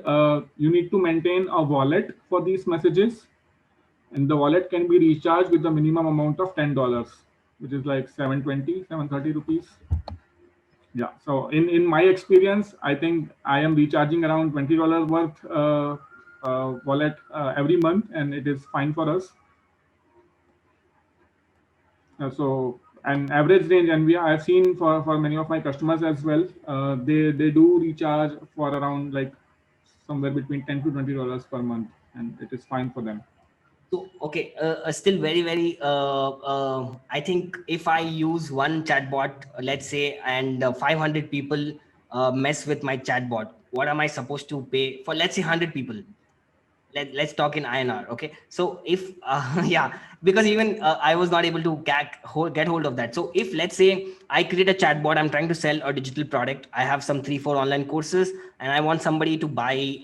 you need to maintain a wallet for these messages, and the wallet can be recharged with the minimum amount of $10, which is like 730 rupees. Yeah, so in my experience, I think I am recharging around $20 worth wallet every month, and it is fine for us. So an average range, and we I've seen for many of my customers as well, they do recharge for around like somewhere between $10 to $20 per month, and it is fine for them. So, okay, still very, very, I think if I use one chatbot, let's say, and 500 people mess with my chatbot, what am I supposed to pay for, let's say, 100 people? Let's talk in INR. Okay. So if, yeah, because even I was not able to get hold of that. So if let's say I create a chatbot, I'm trying to sell a digital product. I have some 3, 4 online courses and I want somebody to buy,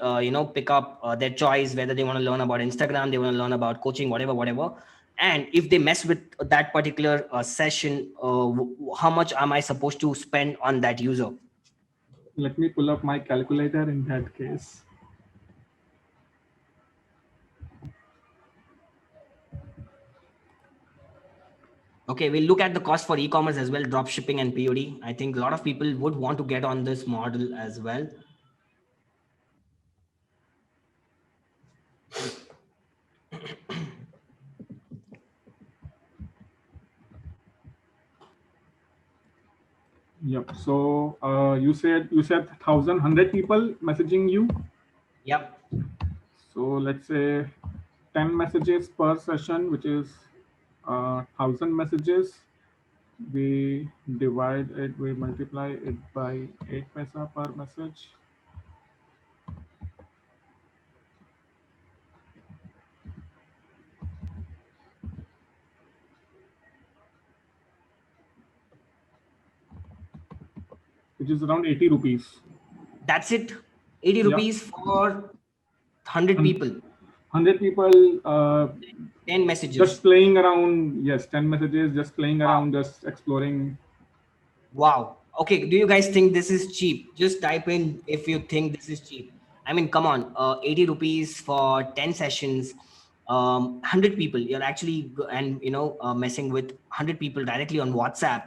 pick up their choice, whether they want to learn about Instagram, they want to learn about coaching, whatever. And if they mess with that particular session, how much am I supposed to spend on that user? Let me pull up my calculator in that case. Okay, we'll look at the cost for e-commerce as well, drop shipping and POD. I think a lot of people would want to get on this model as well. Yep. So you said 1,100 people messaging you. Yep. So let's say 10 messages per session, which is 1,000 messages. We divide it, we multiply it by 8 paisa per message. Which is around 80 rupees. That's it. 80 Yeah. rupees for 100 people. 100 people 10 messages. just playing around. Yes, 10 messages, just playing Wow. around, just exploring. Wow. Okay. Do you guys think this is cheap? Just type in if you think this is cheap. I mean, come on. 80 rupees for 10 sessions. 100 people. You're actually messing with 100 people directly on WhatsApp.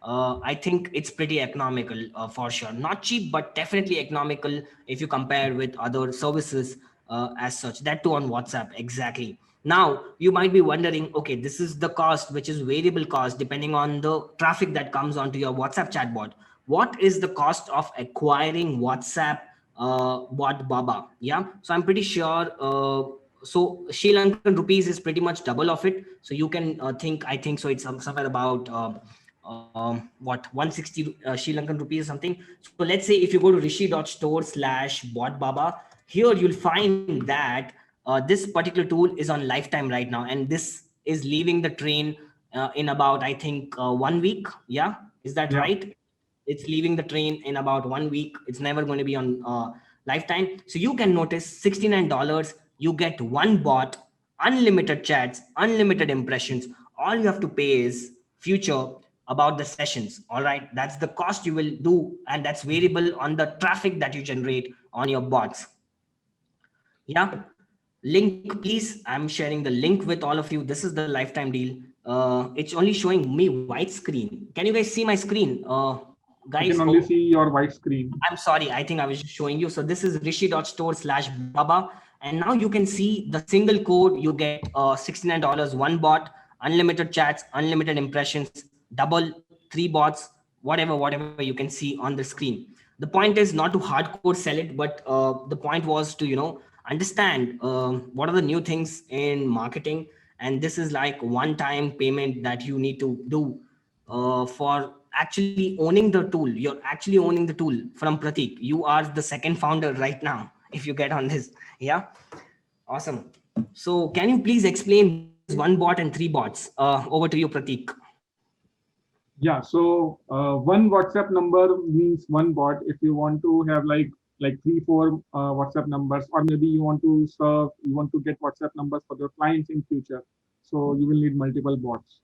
I think it's pretty economical for sure. Not cheap, but definitely economical if you compare with other services as such. That too on WhatsApp. Exactly. Now, you might be wondering, okay, this is the cost, which is variable cost depending on the traffic that comes onto your WhatsApp chatbot. What is the cost of acquiring WhatsApp bot Baba? Yeah. So I'm pretty sure so Sri Lankan rupees is pretty much double of it. So you can I think so it's somewhere about what 160 Sri Lankan rupees or something. So let's say if you go to rishi.store/botbaba, here you'll find that this particular tool is on lifetime right now, and this is leaving the train in about, I think, 1 week. Yeah, is that Yeah. right? It's leaving the train in about 1 week. It's never going to be on lifetime. So you can notice $69, you get one bot, unlimited chats, unlimited impressions. All you have to pay is future about the sessions. All right, that's the cost you will do, and that's variable on the traffic that you generate on your bots. Yeah, link please. I'm sharing the link with all of you. This is the lifetime deal. It's only showing me white screen. Can you guys see my screen, I can guys? only see your white screen. I'm sorry, I think I was just showing you. So this is rishi.store/baba. And now you can see the single code. You get $69, one bot, unlimited chats, unlimited impressions, double, three bots, whatever you can see on the screen. The point is not to hardcore sell it, but the point was to, understand what are the new things in marketing. And this is like one-time payment that you need to do for actually owning the tool. You're actually owning the tool from Pratik. You are the second founder right now, if you get on this. Yeah. Awesome. So can you please explain what is one bot and three bots? Over to you, Pratik. Yeah. So one WhatsApp number means one bot. If you want to have like 3, 4 WhatsApp numbers, or maybe you want to get WhatsApp numbers for your clients in future. So you will need multiple bots.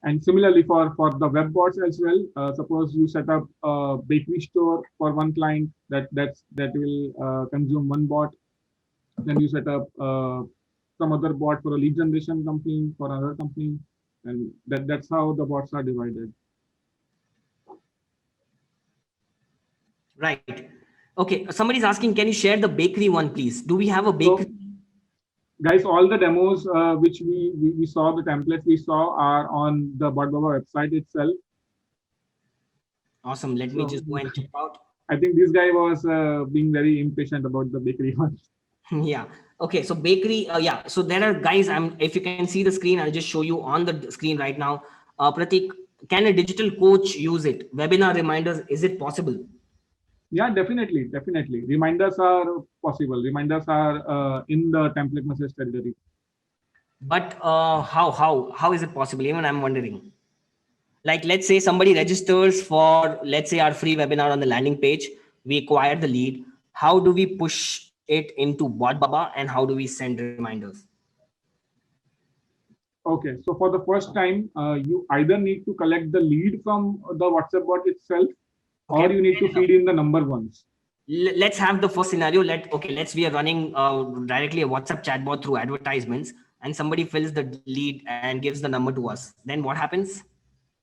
And similarly for the web bots as well, suppose you set up a bakery store for one client that will consume one bot. Then you set up some other bot for a lead generation company, for another company, and that's how the bots are divided. Right. Okay. Somebody's asking, can you share the bakery one, please? Do we have a bakery? So guys, all the demos which we saw, the templates we saw are on the BotBaba website itself. Awesome. Let me So just go and check out. I think this guy was being very impatient about the bakery one. Yeah. Okay. So bakery. Yeah. So there are guys. If you can see the screen, I'll just show you on the screen right now. Pratik, can a digital coach use it? Webinar reminders. Is it possible? Yeah, definitely. Reminders are possible. Reminders are in the template message territory. But how is it possible? Even I'm wondering. Like, let's say somebody registers for, let's say, our free webinar on the landing page. We acquire the lead. How do we push it into BotBaba, and how do we send reminders? Okay, so for the first time, you either need to collect the lead from the WhatsApp bot itself, or you need to feed in the number once. Let's have the first scenario. We are running directly a WhatsApp chatbot through advertisements, and somebody fills the lead and gives the number to us. Then what happens?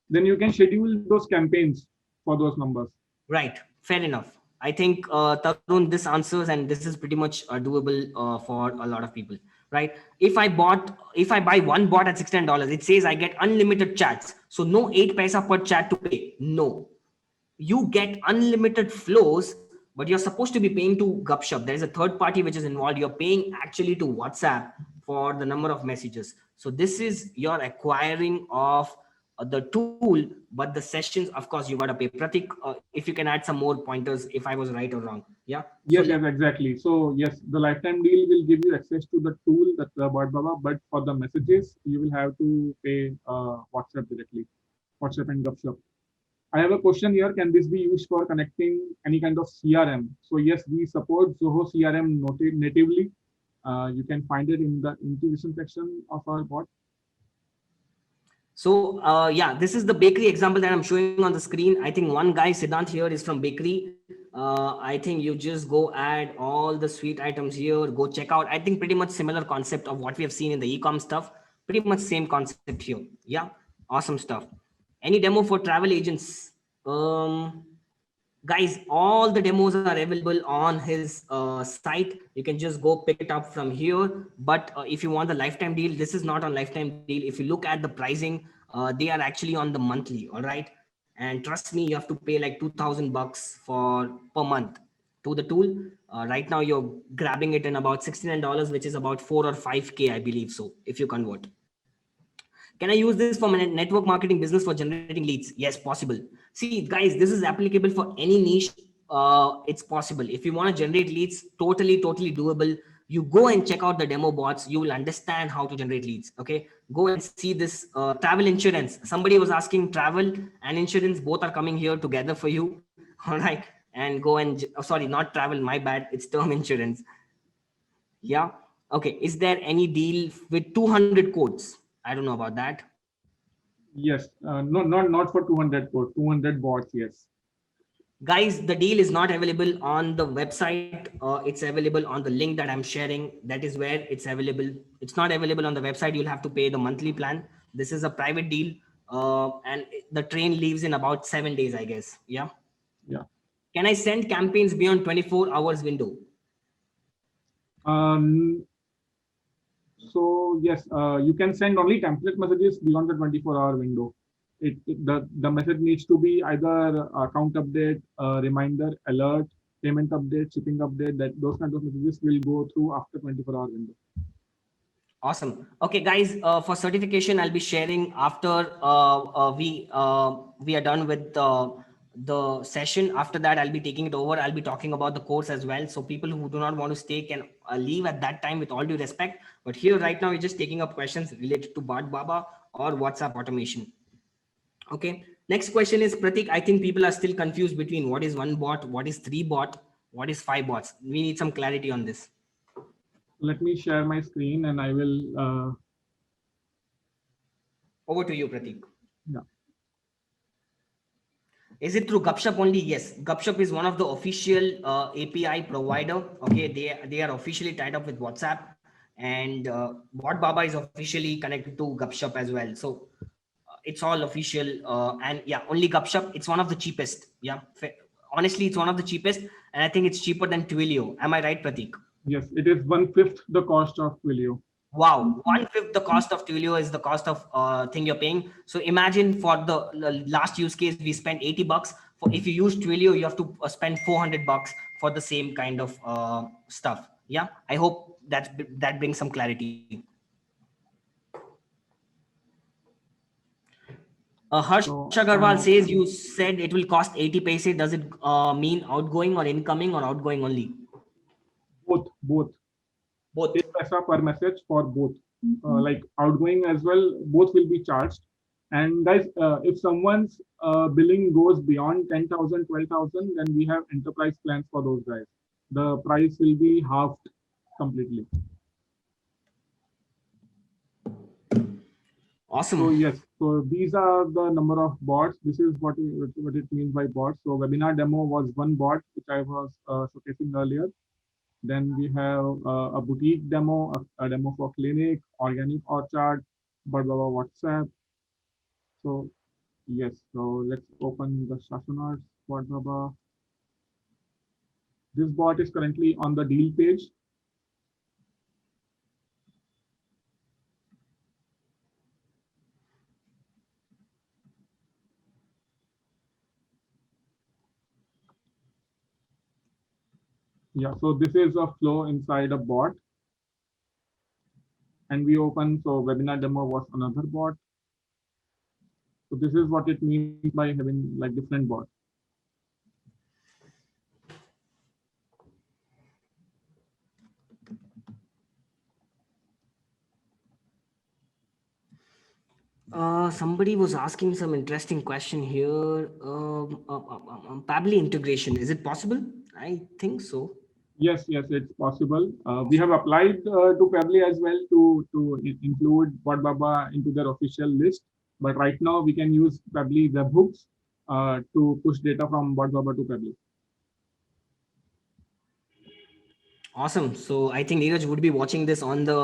Then you can schedule those campaigns for those numbers. Right. Fair enough. I think Tarun, this answers, and this is pretty much doable for a lot of people. Right. If I buy one bot at $69, it says I get unlimited chats. So no 8 paisa per chat to pay. No, you get unlimited flows, but you're supposed to be paying to Gupshup. There is a third party which is involved. You're paying actually to WhatsApp for the number of messages. So this is your acquiring of the tool, but the sessions, of course, you got to pay. Pratik, if you can add some more pointers, if I was right or wrong. Yeah. Yes, exactly. So yes, the lifetime deal will give you access to the tool, that BotBaba, but for the messages, you will have to pay WhatsApp directly, WhatsApp and Gupshup. I have a question here. Can this be used for connecting any kind of CRM? So yes, we support Zoho CRM natively. You can find it in the integration section of our bot. So yeah, this is the bakery example that I'm showing on the screen. I think one guy, Siddhant, here is from bakery. I think you just go add all the sweet items here, go check out. I think pretty much similar concept of what we have seen in the e-com stuff. Pretty much same concept here. Yeah, awesome stuff. Any demo for travel agents? Guys, all the demos are available on his site. You can just go pick it up from here. But if you want the lifetime deal, this is not on lifetime deal. If you look at the pricing, they are actually on the monthly. All right. And trust me, you have to pay like $2,000 for per month. to the tool. Right now you're grabbing it in about $69, which is about 4 or 5K, I believe so, if you convert. Can I use this for my network marketing business for generating leads? Yes, possible. See, guys, this is applicable for any niche. It's possible. If you want to generate leads, totally doable. You go and check out the demo bots. You will understand how to generate leads. Okay, go and see this travel insurance. Somebody was asking travel and insurance. Both are coming here together for you. All right, and go and sorry, not travel. My bad. It's term insurance. Yeah. Okay. Is there any deal with 200 codes? I don't know about that. Yes, no, not for 200 code, 200 bots. Yes. Guys, the deal is not available on the website. It's available on the link that I'm sharing. That is where it's available. It's not available on the website. You'll have to pay the monthly plan. This is a private deal, and the train leaves in about 7 days, I guess. Yeah. Yeah. Can I send campaigns beyond 24 hours window? Um, so yes, you can send only template messages beyond the 24-hour window. The message needs to be either account update, reminder, alert, payment update, shipping update. That those kind of messages will go through after 24-hour window. Awesome. Okay, guys. For certification, I'll be sharing after we are done with the session. After that, I'll be taking it over. I'll be talking about the course as well. So people who do not want to stay can leave at that time, with all due respect. But here right now, we're just taking up questions related to Bart Baba or WhatsApp automation. Okay. Next question is, Pratik. I think people are still confused between what is one bot, what is 3 bot, what is 5 bots. We need some clarity on this. Let me share my screen and I will. Over to you, Pratik. Yeah. Is it through Gupshup only? Yes, Gupshup is one of the official API provider. Okay, they are officially tied up with WhatsApp, and Bot Baba is officially connected to Gupshup as well. So it's all official, and yeah, only Gupshup. It's one of the cheapest. Yeah, honestly, it's one of the cheapest, and I think it's cheaper than Twilio. Am I right, Pratik? Yes, it is 1/5 the cost of Twilio. Wow, 1/5 the cost of Twilio is the cost of thing you're paying. So imagine for the last use case, we spent $80. For if you use Twilio, you have to spend $400 for the same kind of stuff. Yeah, I hope that brings some clarity. Harsh Agarwal says you said it will cost 80 paise. Does it mean outgoing or incoming or outgoing only? Both. Both. 8 paisa per message for both. Like outgoing as well, both will be charged. And guys, if someone's billing goes beyond 10,000, 12,000, then we have enterprise plans for those guys. The price will be halved completely. Awesome. So yes, so these are the number of bots. This is what it means by bots. So webinar demo was one bot, which I was showcasing earlier. Then we have a boutique demo, a demo for clinic, organic orchard, Bart Baba WhatsApp. So yes, so let's open the Shashanars Bart Baba. This bot is currently on the deal page. Yeah, so this is a flow inside a bot. And we open, so webinar demo was another bot. So this is what it means by having like different bots. Somebody was asking some interesting question here. Pabbly integration, is it possible? I think so. Yes, it's possible. We have applied to Pabbly as well to include Bart Baba into their official list. But right now we can use Pabbly webhooks to push data from Bart Baba to Pabbly. Awesome. So I think Neeraj would be watching this on the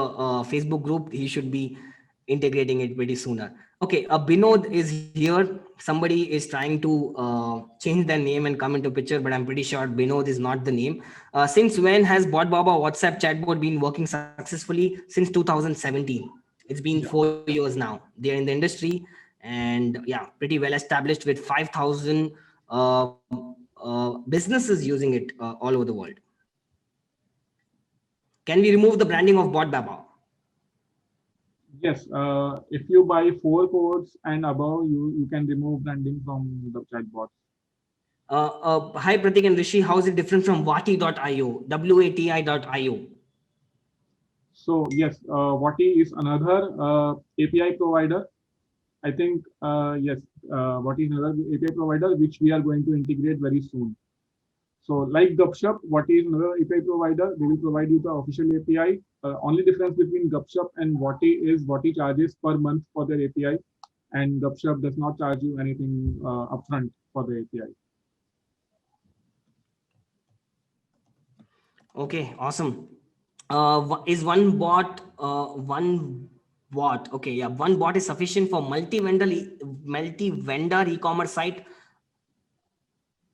Facebook group. He should be integrating it pretty sooner. Okay, Binod is here. Somebody is trying to change their name and come into picture, but I'm pretty sure Binod is not the name. Since when has Bot Baba WhatsApp chatbot been working successfully? Since 2017. It's been 4 years now. They're in the industry and yeah, pretty well established with 5,000 businesses using it all over the world. Can we remove the branding of Bot Baba? Yes, if you buy 4 codes and above, you can remove branding from the chatbot. Hi Pratik and Rishi, how is it different from Wati.io, WATI.io? So yes, Wati is another API provider. I think yes, Wati is another API provider which we are going to integrate very soon. So like Gupshup, Wati is another API provider. They will provide you the official API. Only difference between Gupshup and Wati is Wati charges per month for their API, and Gupshup does not charge you anything upfront for the API. Okay, awesome. Is one bot? Okay, yeah, one bot is sufficient for multi-vendor e-commerce site.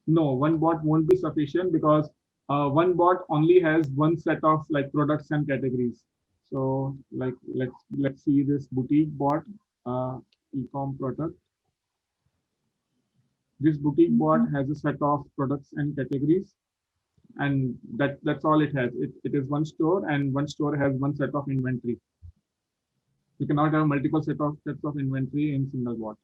No, one bot won't be sufficient because one bot only has one set of like products and categories. So like let's see this boutique bot, e-com product. This boutique bot has a set of products and categories, and that's all it has. It is one store, and one store has one set of inventory. You cannot have multiple sets of inventory in single bot.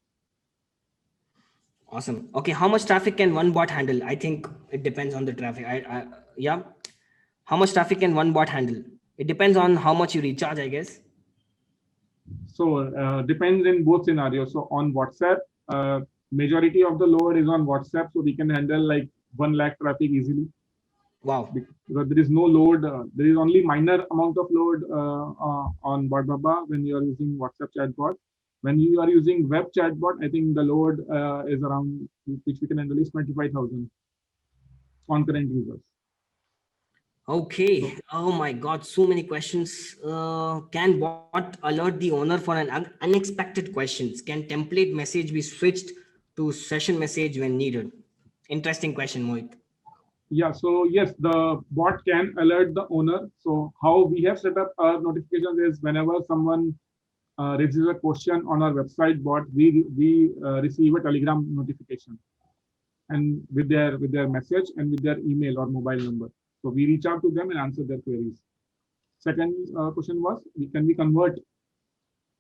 Awesome. Okay, how much traffic can one bot handle? I think it depends on the traffic. Yeah. How much traffic can one bot handle? It depends on how much you recharge, I guess. So depends in both scenarios. So on WhatsApp, majority of the load is on WhatsApp, so we can handle like 1 lakh traffic easily. Wow. Because there is no load, there is only minor amount of load on BotBaba when you are using WhatsApp chatbot. When you are using web chatbot, I think the load is around, which we can handle is 25,000 concurrent users. Okay. Oh my God, so many questions. Can bot alert the owner for an unexpected questions? Can template message be switched to session message when needed? Interesting question, Mohit. Yeah, so yes, the bot can alert the owner. So how we have set up our notifications is whenever someone raises a question on our website bot, we receive a Telegram notification, and with their message and with their email or mobile number. So we reach out to them and answer their queries. Second question was, can we convert?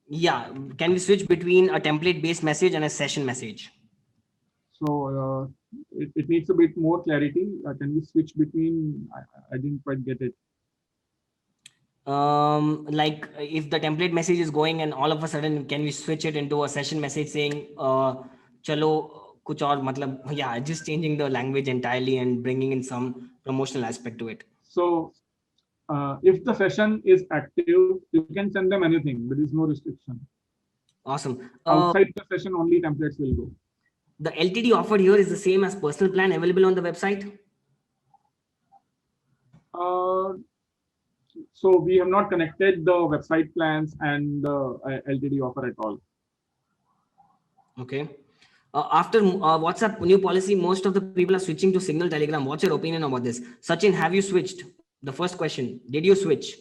Yeah. Can we switch between a template based message and a session message? So it needs a bit more clarity. Can we switch between? I didn't quite get it. Like if the template message is going and all of a sudden can we switch it into a session message saying chalo kuch aur matlab, yeah, just changing the language entirely and bringing in some promotional aspect to it. So if the session is active, you can send them anything. There is no restriction. Awesome. Outside the session, only templates will go. The LTD offered here is the same as personal plan available on the website. Uh, so we have not connected the website plans and the LTD offer at all. Okay. After WhatsApp new policy, most of the people are switching to Signal Telegram. What's your opinion about this? Sachin, have you switched? The first question, did you switch?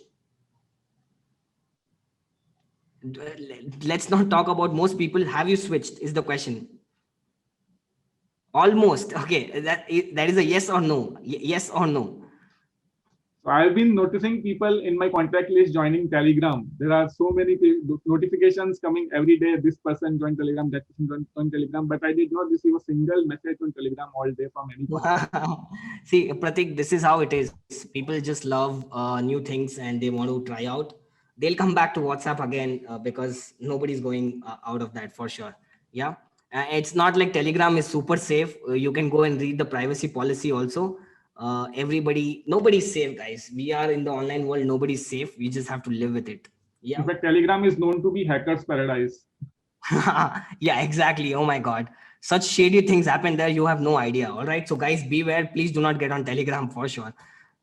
Let's not talk about most people. Have you switched is the question. Almost. Okay. That is a yes or no. Yes or no. So I've been noticing people in my contact list joining Telegram. There are so many notifications coming every day. This person joined Telegram, that person joined Telegram, but I did not receive a single message on Telegram all day from anyone. See, Pratik, this is how it is. People just love new things and they want to try out. They'll come back to WhatsApp again because nobody's going out of that for sure. Yeah. It's not like Telegram is super safe. You can go and read the privacy policy also. Nobody's safe, guys. We are in the online world. Nobody's safe. We just have to live with it. Yeah. In fact, Telegram is known to be hackers' paradise. Yeah, exactly. Oh my God. Such shady things happen there. You have no idea. All right. So, guys, beware. Please do not get on Telegram for sure.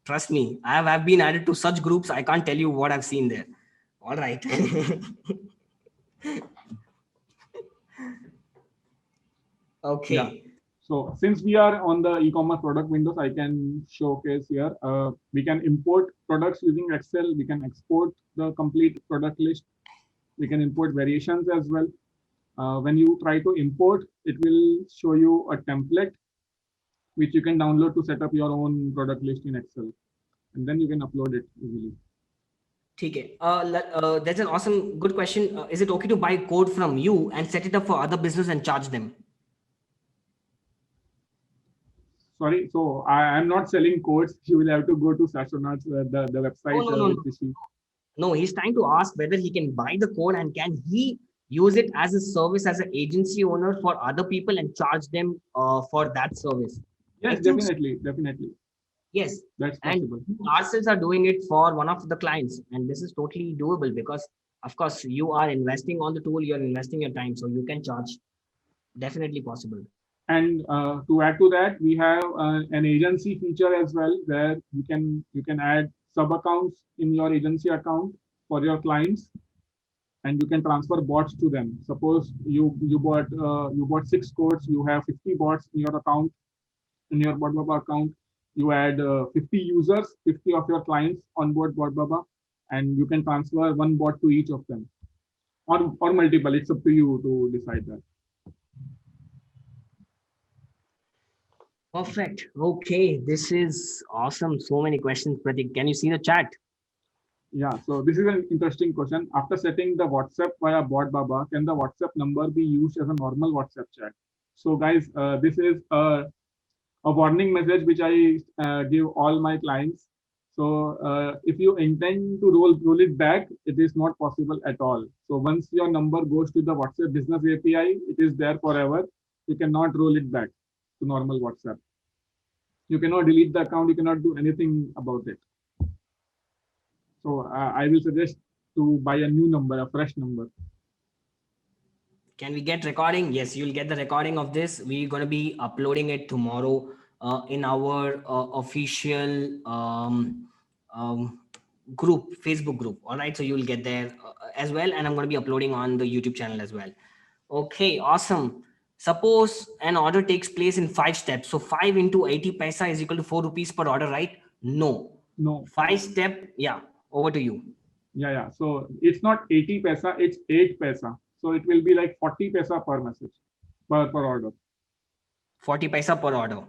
Trust me. I've been added to such groups. I can't tell you what I've seen there. All right. Okay. Yeah. So since we are on the e-commerce product windows, I can showcase here. We can import products using Excel. We can export the complete product list. We can import variations as well. When you try to import, it will show you a template. which you can download to set up your own product list in Excel, and then you can upload it easily. Okay. That's an awesome, good question. Is it okay to buy code from you and set it up for other business and charge them? Sorry, so I am not selling codes. You will have to go to Sashonauts, the website No. which is. No, he's trying to ask whether he can buy the code and can he use it as a service as an agency owner for other people and charge them for that service. Yes, definitely. Yes, That's and possible. we ourselves are doing it for one of the clients, and this is totally doable because, of course, you are investing on the tool, you're investing your time, so you can charge. Definitely possible. And to add to that, we have an agency feature as well, where you can add sub accounts in your agency account for your clients, and you can transfer bots to them. Suppose you bought 6 codes, you have 50 bots in your account, in your BotBaba account. You add 50 users, 50 of your clients on board BotBaba, and you can transfer one bot to each of them, or multiple. It's up to you to decide that. Perfect. Okay, this is awesome. So many questions, Pratik. Can you see the chat? Yeah, so this is an interesting question. After setting the WhatsApp via BotBaba, can the WhatsApp number be used as a normal WhatsApp chat? So guys, this is a warning message which I give all my clients. So if you intend to roll it back, it is not possible at all. So once your number goes to the WhatsApp Business API, it is there forever. You cannot roll it back to normal WhatsApp. You cannot delete the account. You cannot do anything about it. So I will suggest to buy a new number, a fresh number. Can we get recording? Yes, you'll get the recording of this. We're going to be uploading it tomorrow in our official group, Facebook group. All right, so you'll get there as well, and I'm going to be uploading on the YouTube channel as well. Okay, awesome. Suppose an order takes place in 5 steps. So 5 into 80 paisa is equal to 4 rupees per order, right? No. 5 step. Yeah. Over to you. Yeah. So it's not 80 paisa, it's 8 paisa. So it will be like 40 paisa per message, per order. 40 paisa per order.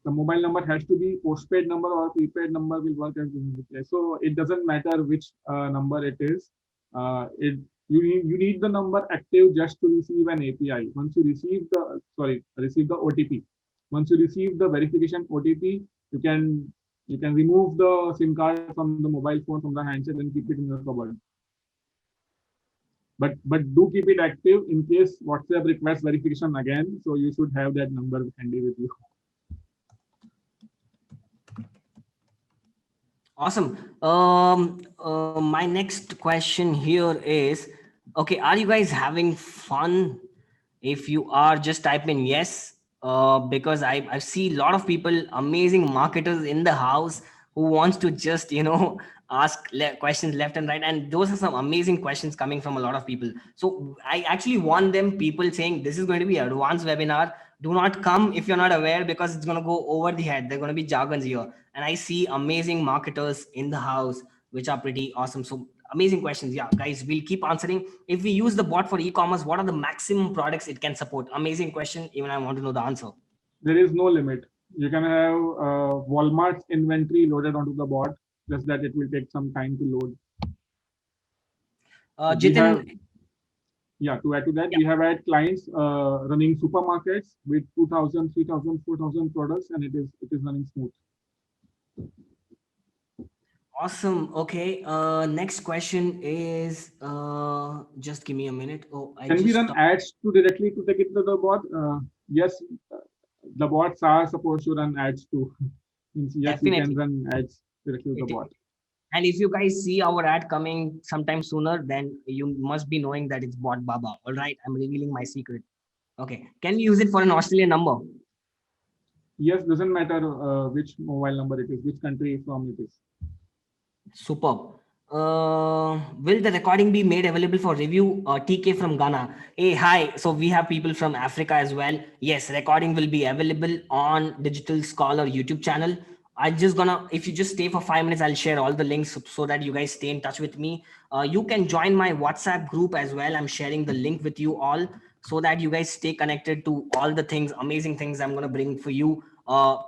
The mobile number has to be postpaid number or prepaid number will work as business. So it doesn't matter which number it is. You need the number active just to receive an API. Once you receive the OTP. Once you receive the verification OTP, you can remove the SIM card from the mobile phone, from the handset, and keep it in your cupboard. But do keep it active in case WhatsApp requests verification again. So you should have that number handy with you. Awesome. My next question here is, okay, are you guys having fun? If you are, just type in yes. Because I see a lot of people, amazing marketers in the house who wants to just, ask questions left and right. And those are some amazing questions coming from a lot of people. So I actually want them people saying this is going to be an advanced webinar. Do not come if you're not aware, because it's going to go over the head. They're going to be jargons here. And I see amazing marketers in the house, which are pretty awesome. So amazing questions. Yeah, guys, we'll keep answering. If we use the bot for e-commerce, what are the maximum products it can support? Amazing question. Even I want to know the answer. There is no limit. You can have Walmart's inventory loaded onto the bot, just that it will take some time to load. Jitin. To add to that, we have had clients running supermarkets with 2,000, 3,000, 4,000 products, and it is running smooth. Awesome. Okay. Next question is, just give me a minute. Can we run ads directly to take it to the bot? Yes, the bots are supposed to run ads too. Yes, you can run ads directly to the bot. And if you guys see our ad coming sometime sooner, then you must be knowing that it's BotBaba. All right. I'm revealing my secret. Okay. Can we use it for an Australian number? Yes, doesn't matter which mobile number it is, which country from it is. Superb. Will the recording be made available for review? TK from Ghana. Hey, hi. So we have people from Africa as well. Yes, recording will be available on Digital Scholar YouTube channel. If you just stay for 5 minutes, I'll share all the links so that you guys stay in touch with me. You can join my WhatsApp group as well. I'm sharing the link with you all. so that you guys stay connected to all the things, amazing things I'm going to bring for you.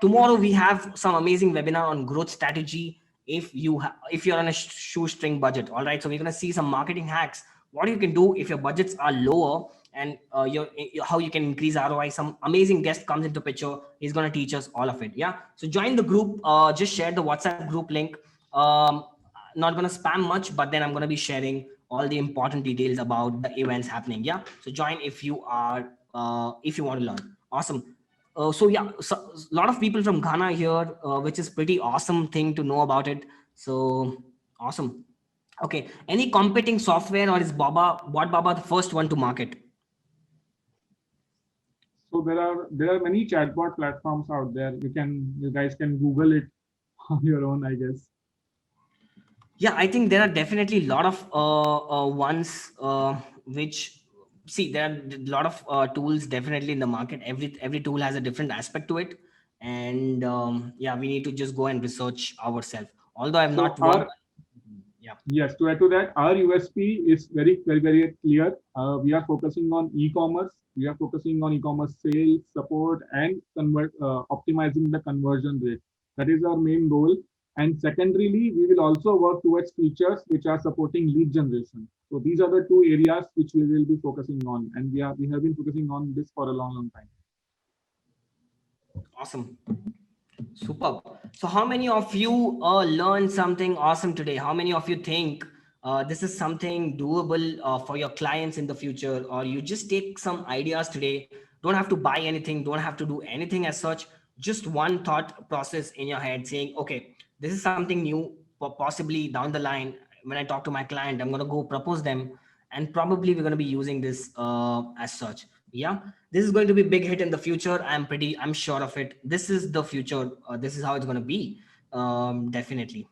Tomorrow we have some amazing webinar on growth strategy. If you're on a shoestring budget, all right. So we're going to see some marketing hacks, what you can do if your budgets are lower, and how you can increase ROI. Some amazing guest comes into picture. He's going to teach us all of it. Yeah. So join the group. Just share the WhatsApp group link. Um, Not going to spam much, but then I'm going to be sharing all the important details about the events happening. Yeah. So join if you want to learn. Awesome. So yeah, so, a lot of people from Ghana here, which is pretty awesome thing to know about it. So awesome. Okay. Any competing software, or is Bot Baba the first one to market? So there are many chatbot platforms out there. You guys can Google it on your own, I guess. Yeah, I think there are definitely a lot of ones which, see, there are a lot of tools definitely in the market. Every tool has a different aspect to it, and yeah, we need to just go and research ourselves. Although I've So not worked. our Yeah. Yes, to add to that, our USP is very clear. We are focusing on e-commerce. We are focusing on e-commerce sales, support, and optimizing the conversion rate. That is our main goal. And secondarily, we will also work towards features which are supporting lead generation. So these are the two areas which we will be focusing on, and we have been focusing on this for a long time. Awesome. Superb. So, how many of you learned something awesome today? How many of you think this is something doable for your clients in the future, or you just take some ideas today? Don't have to buy anything, don't have to do anything as such. Just one thought process in your head saying, okay, this is something new, possibly down the line. When I talk to my client, I'm going to go propose them, and probably we're going to be using this as such. Yeah, this is going to be big hit in the future. I'm sure of it. This is the future. This is how it's going to be. Definitely.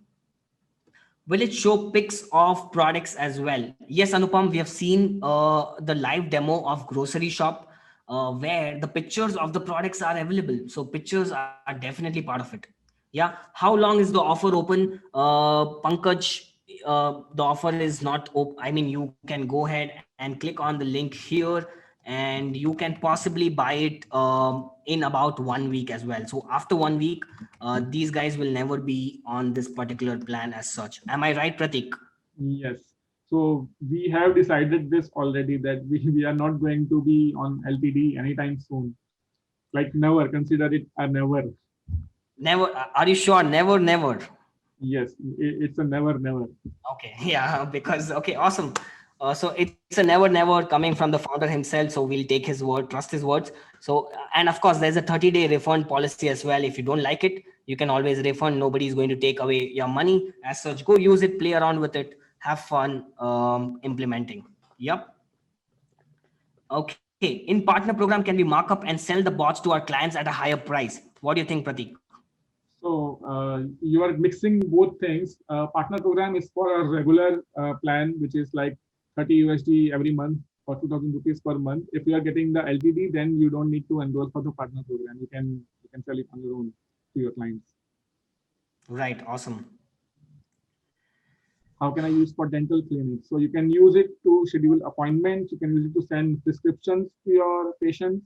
Will it show pics of products as well? Yes, Anupam, we have seen the live demo of grocery shop where the pictures of the products are available. So pictures are definitely part of it. Yeah. How long is the offer open? Pankaj, the offer is not open. I mean, you can go ahead and click on the link here, and you can possibly buy it in about 1 week as well. So after 1 week, these guys will never be on this particular plan as such. Am I right, Pratik? Yes. So we have decided this already that we are not going to be on LTD anytime soon. Like never, consider it a never. Never. Are you sure? Never, never. Yes, it's a never. Okay. Yeah. Because okay. Awesome. So it's a never coming from the founder himself. So we'll take his word, trust his words. So and of course, there's a 30-day refund policy as well. If you don't like it, you can always refund. Nobody is going to take away your money as such. Go use it, play around with it, have fun implementing. Yep. Okay. In partner program, can we mark up and sell the bots to our clients at a higher price? What do you think, Pratik? So you are mixing both things. Partner program is for a regular plan, which is like 30 USD every month or 2000 rupees per month. If you are getting the LTD, then you don't need to enroll for the partner program. You can sell it on your own to your clients. Right. Awesome. How can I use for dental clinics? So you can use it to schedule appointments. You can use it to send prescriptions to your patients,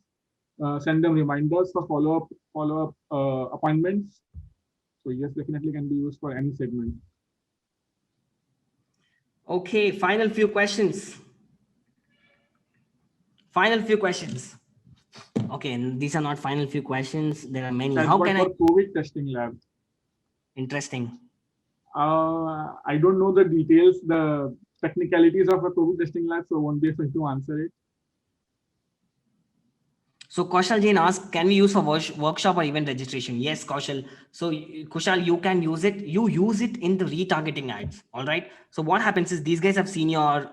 send them reminders for follow-up appointments. So yes, definitely can be used for any segment. Okay, final few questions. Final few questions. Okay, and these are not final few questions. There are many. How can I? COVID testing lab. Interesting. I don't know the details, the technicalities of a COVID testing lab, so I won't be able to answer it. So Kaushal Jain asks, can we use for workshop or event registration? Yes, Kaushal. So Kushal, you can use it. You use it in the retargeting ads. All right. So what happens is these guys have seen your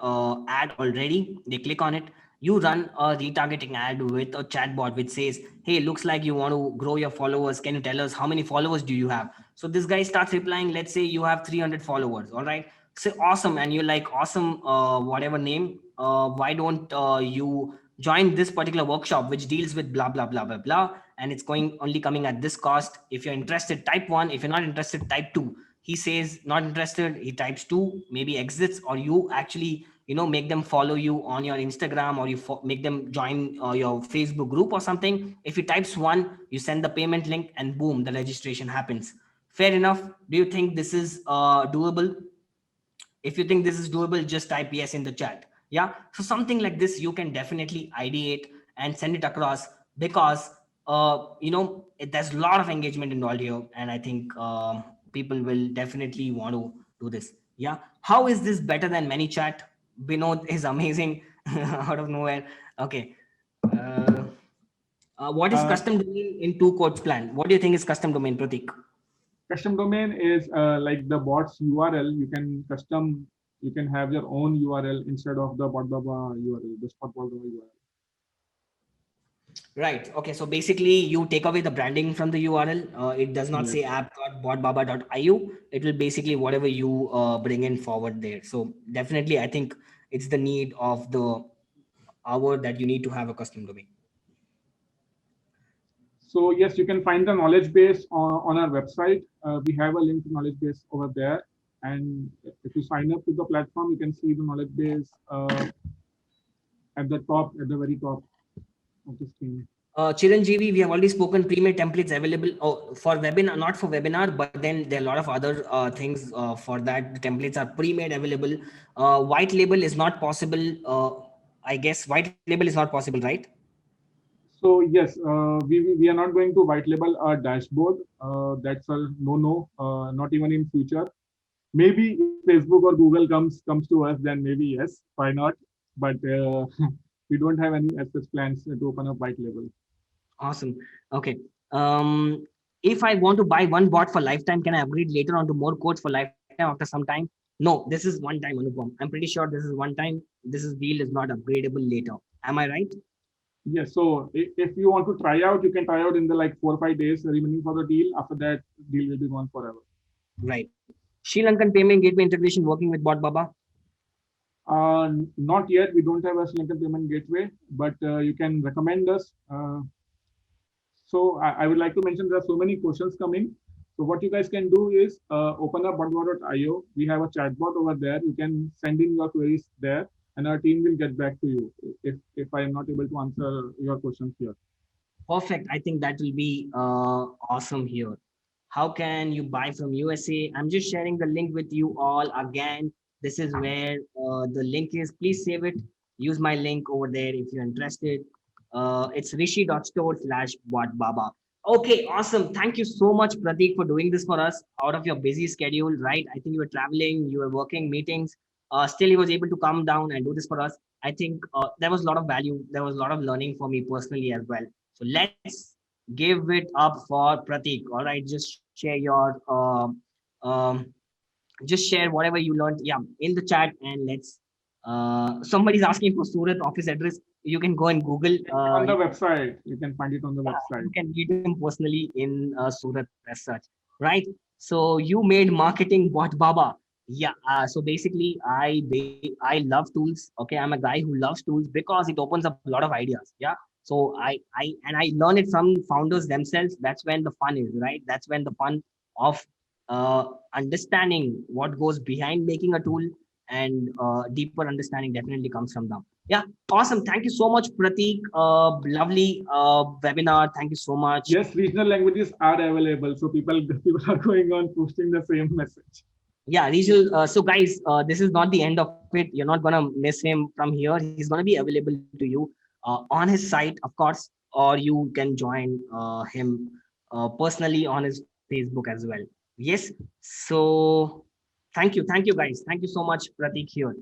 ad already. They click on it. You run a retargeting ad with a chatbot which says, hey, looks like you want to grow your followers. Can you tell us how many followers do you have? So this guy starts replying, let's say you have 300 followers. All right. So awesome. And you're like, awesome, whatever name. Why don't you join this particular workshop which deals with blah blah blah blah blah, and it's going only coming at this cost. If you're interested, type 1. If you're not interested, type 2. He says not interested, he types 2, maybe exits, or you actually make them follow you on your Instagram, or you make them join your Facebook group or something. If he types one, you send the payment link, and boom, the registration happens. Fair enough? Do you think this is doable? If you think this is doable, just type yes in the chat. Yeah, so something like this you can definitely ideate and send it across, because there's a lot of engagement involved here, and I think people will definitely want to do this. Yeah, how is this better than ManyChat? Binod is amazing. Out of nowhere. Okay. uh, what is Uh, custom domain in two quotes plan? What do you think is custom domain, Pratik? Custom domain is like the bot's URL. You can have your own URL instead of the BotBaba URL, the Spot BotBaba URL. Right. Okay. So basically, you take away the branding from the URL. It does not say Yes. app.botbaba.io. It will basically whatever you bring in forward there. So definitely, I think it's the need of the hour that you need to have a custom domain. So yes, you can find the knowledge base on our website. We have a link to knowledge base over there. And if you sign up to the platform, you can see the knowledge base at the very top of the screen. Chiranjeevi, we have already spoken pre-made templates available for webinar, not for webinar, but then there are a lot of other things for that. The templates are pre-made available. White label is not possible. I guess white label is not possible, right? So yes, we are not going to white label our dashboard. That's a no. Not even in future. Maybe if Facebook or Google comes to us, then maybe yes, why not? But we don't have any such plans to open up white label. Awesome. Okay. If I want to buy one bot for lifetime, can I upgrade later on to more codes for lifetime after some time? No, this is one time, Anupam. I'm pretty sure this is one time. This is deal is not upgradable later. Am I right? Yes. So if you want to try out, you can try out in the like 4 or 5 days remaining for the deal. After that, deal will be gone forever. Right. Sri Lankan payment gateway integration working with Bot Baba. Not yet. We don't have a Sri Lankan payment gateway, but you can recommend us. So I would like to mention there are so many questions coming. So what you guys can do is open up botbot.io. We have a chatbot over there. You can send in your queries there, and our team will get back to you if I am not able to answer your questions here. Perfect. I think that will be awesome here. How can you buy from USA? I'm just sharing the link with you all again. This is where the link is. Please save it. Use my link over there if you're interested. It's rishi.store/botbaba. Okay, awesome. Thank you so much, Pratik, for doing this for us out of your busy schedule, right? I think you were traveling, you were working meetings. Still, he was able to come down and do this for us. I think there was a lot of value. There was a lot of learning for me personally as well. So let's give it up for Pratik. All right, just share your just share whatever you learned, yeah, in the chat, and let's. Somebody's asking for Surat office address. You can go and Google. On the website, you can find it on the Yeah, website. you can meet him personally in Surat as such, right? So you made marketing bot Baba. Yeah. So basically, I love tools. Okay, I'm a guy who loves tools because it opens up a lot of ideas. Yeah. So I learn it from founders themselves. That's when the fun is, right? That's when the fun of understanding what goes behind making a tool, and deeper understanding definitely comes from them. Yeah. Awesome. Thank you so much, Pratik. Lovely webinar. Thank you so much. Yes, regional languages are available, so people are going on posting the same message. Yeah, regional. So guys, this is not the end of it. You're not gonna miss him from here. He's gonna be available to you on his site, of course, or you can join him personally on his Facebook as well. Yes. So thank you guys. Thank you so much, Pratik here.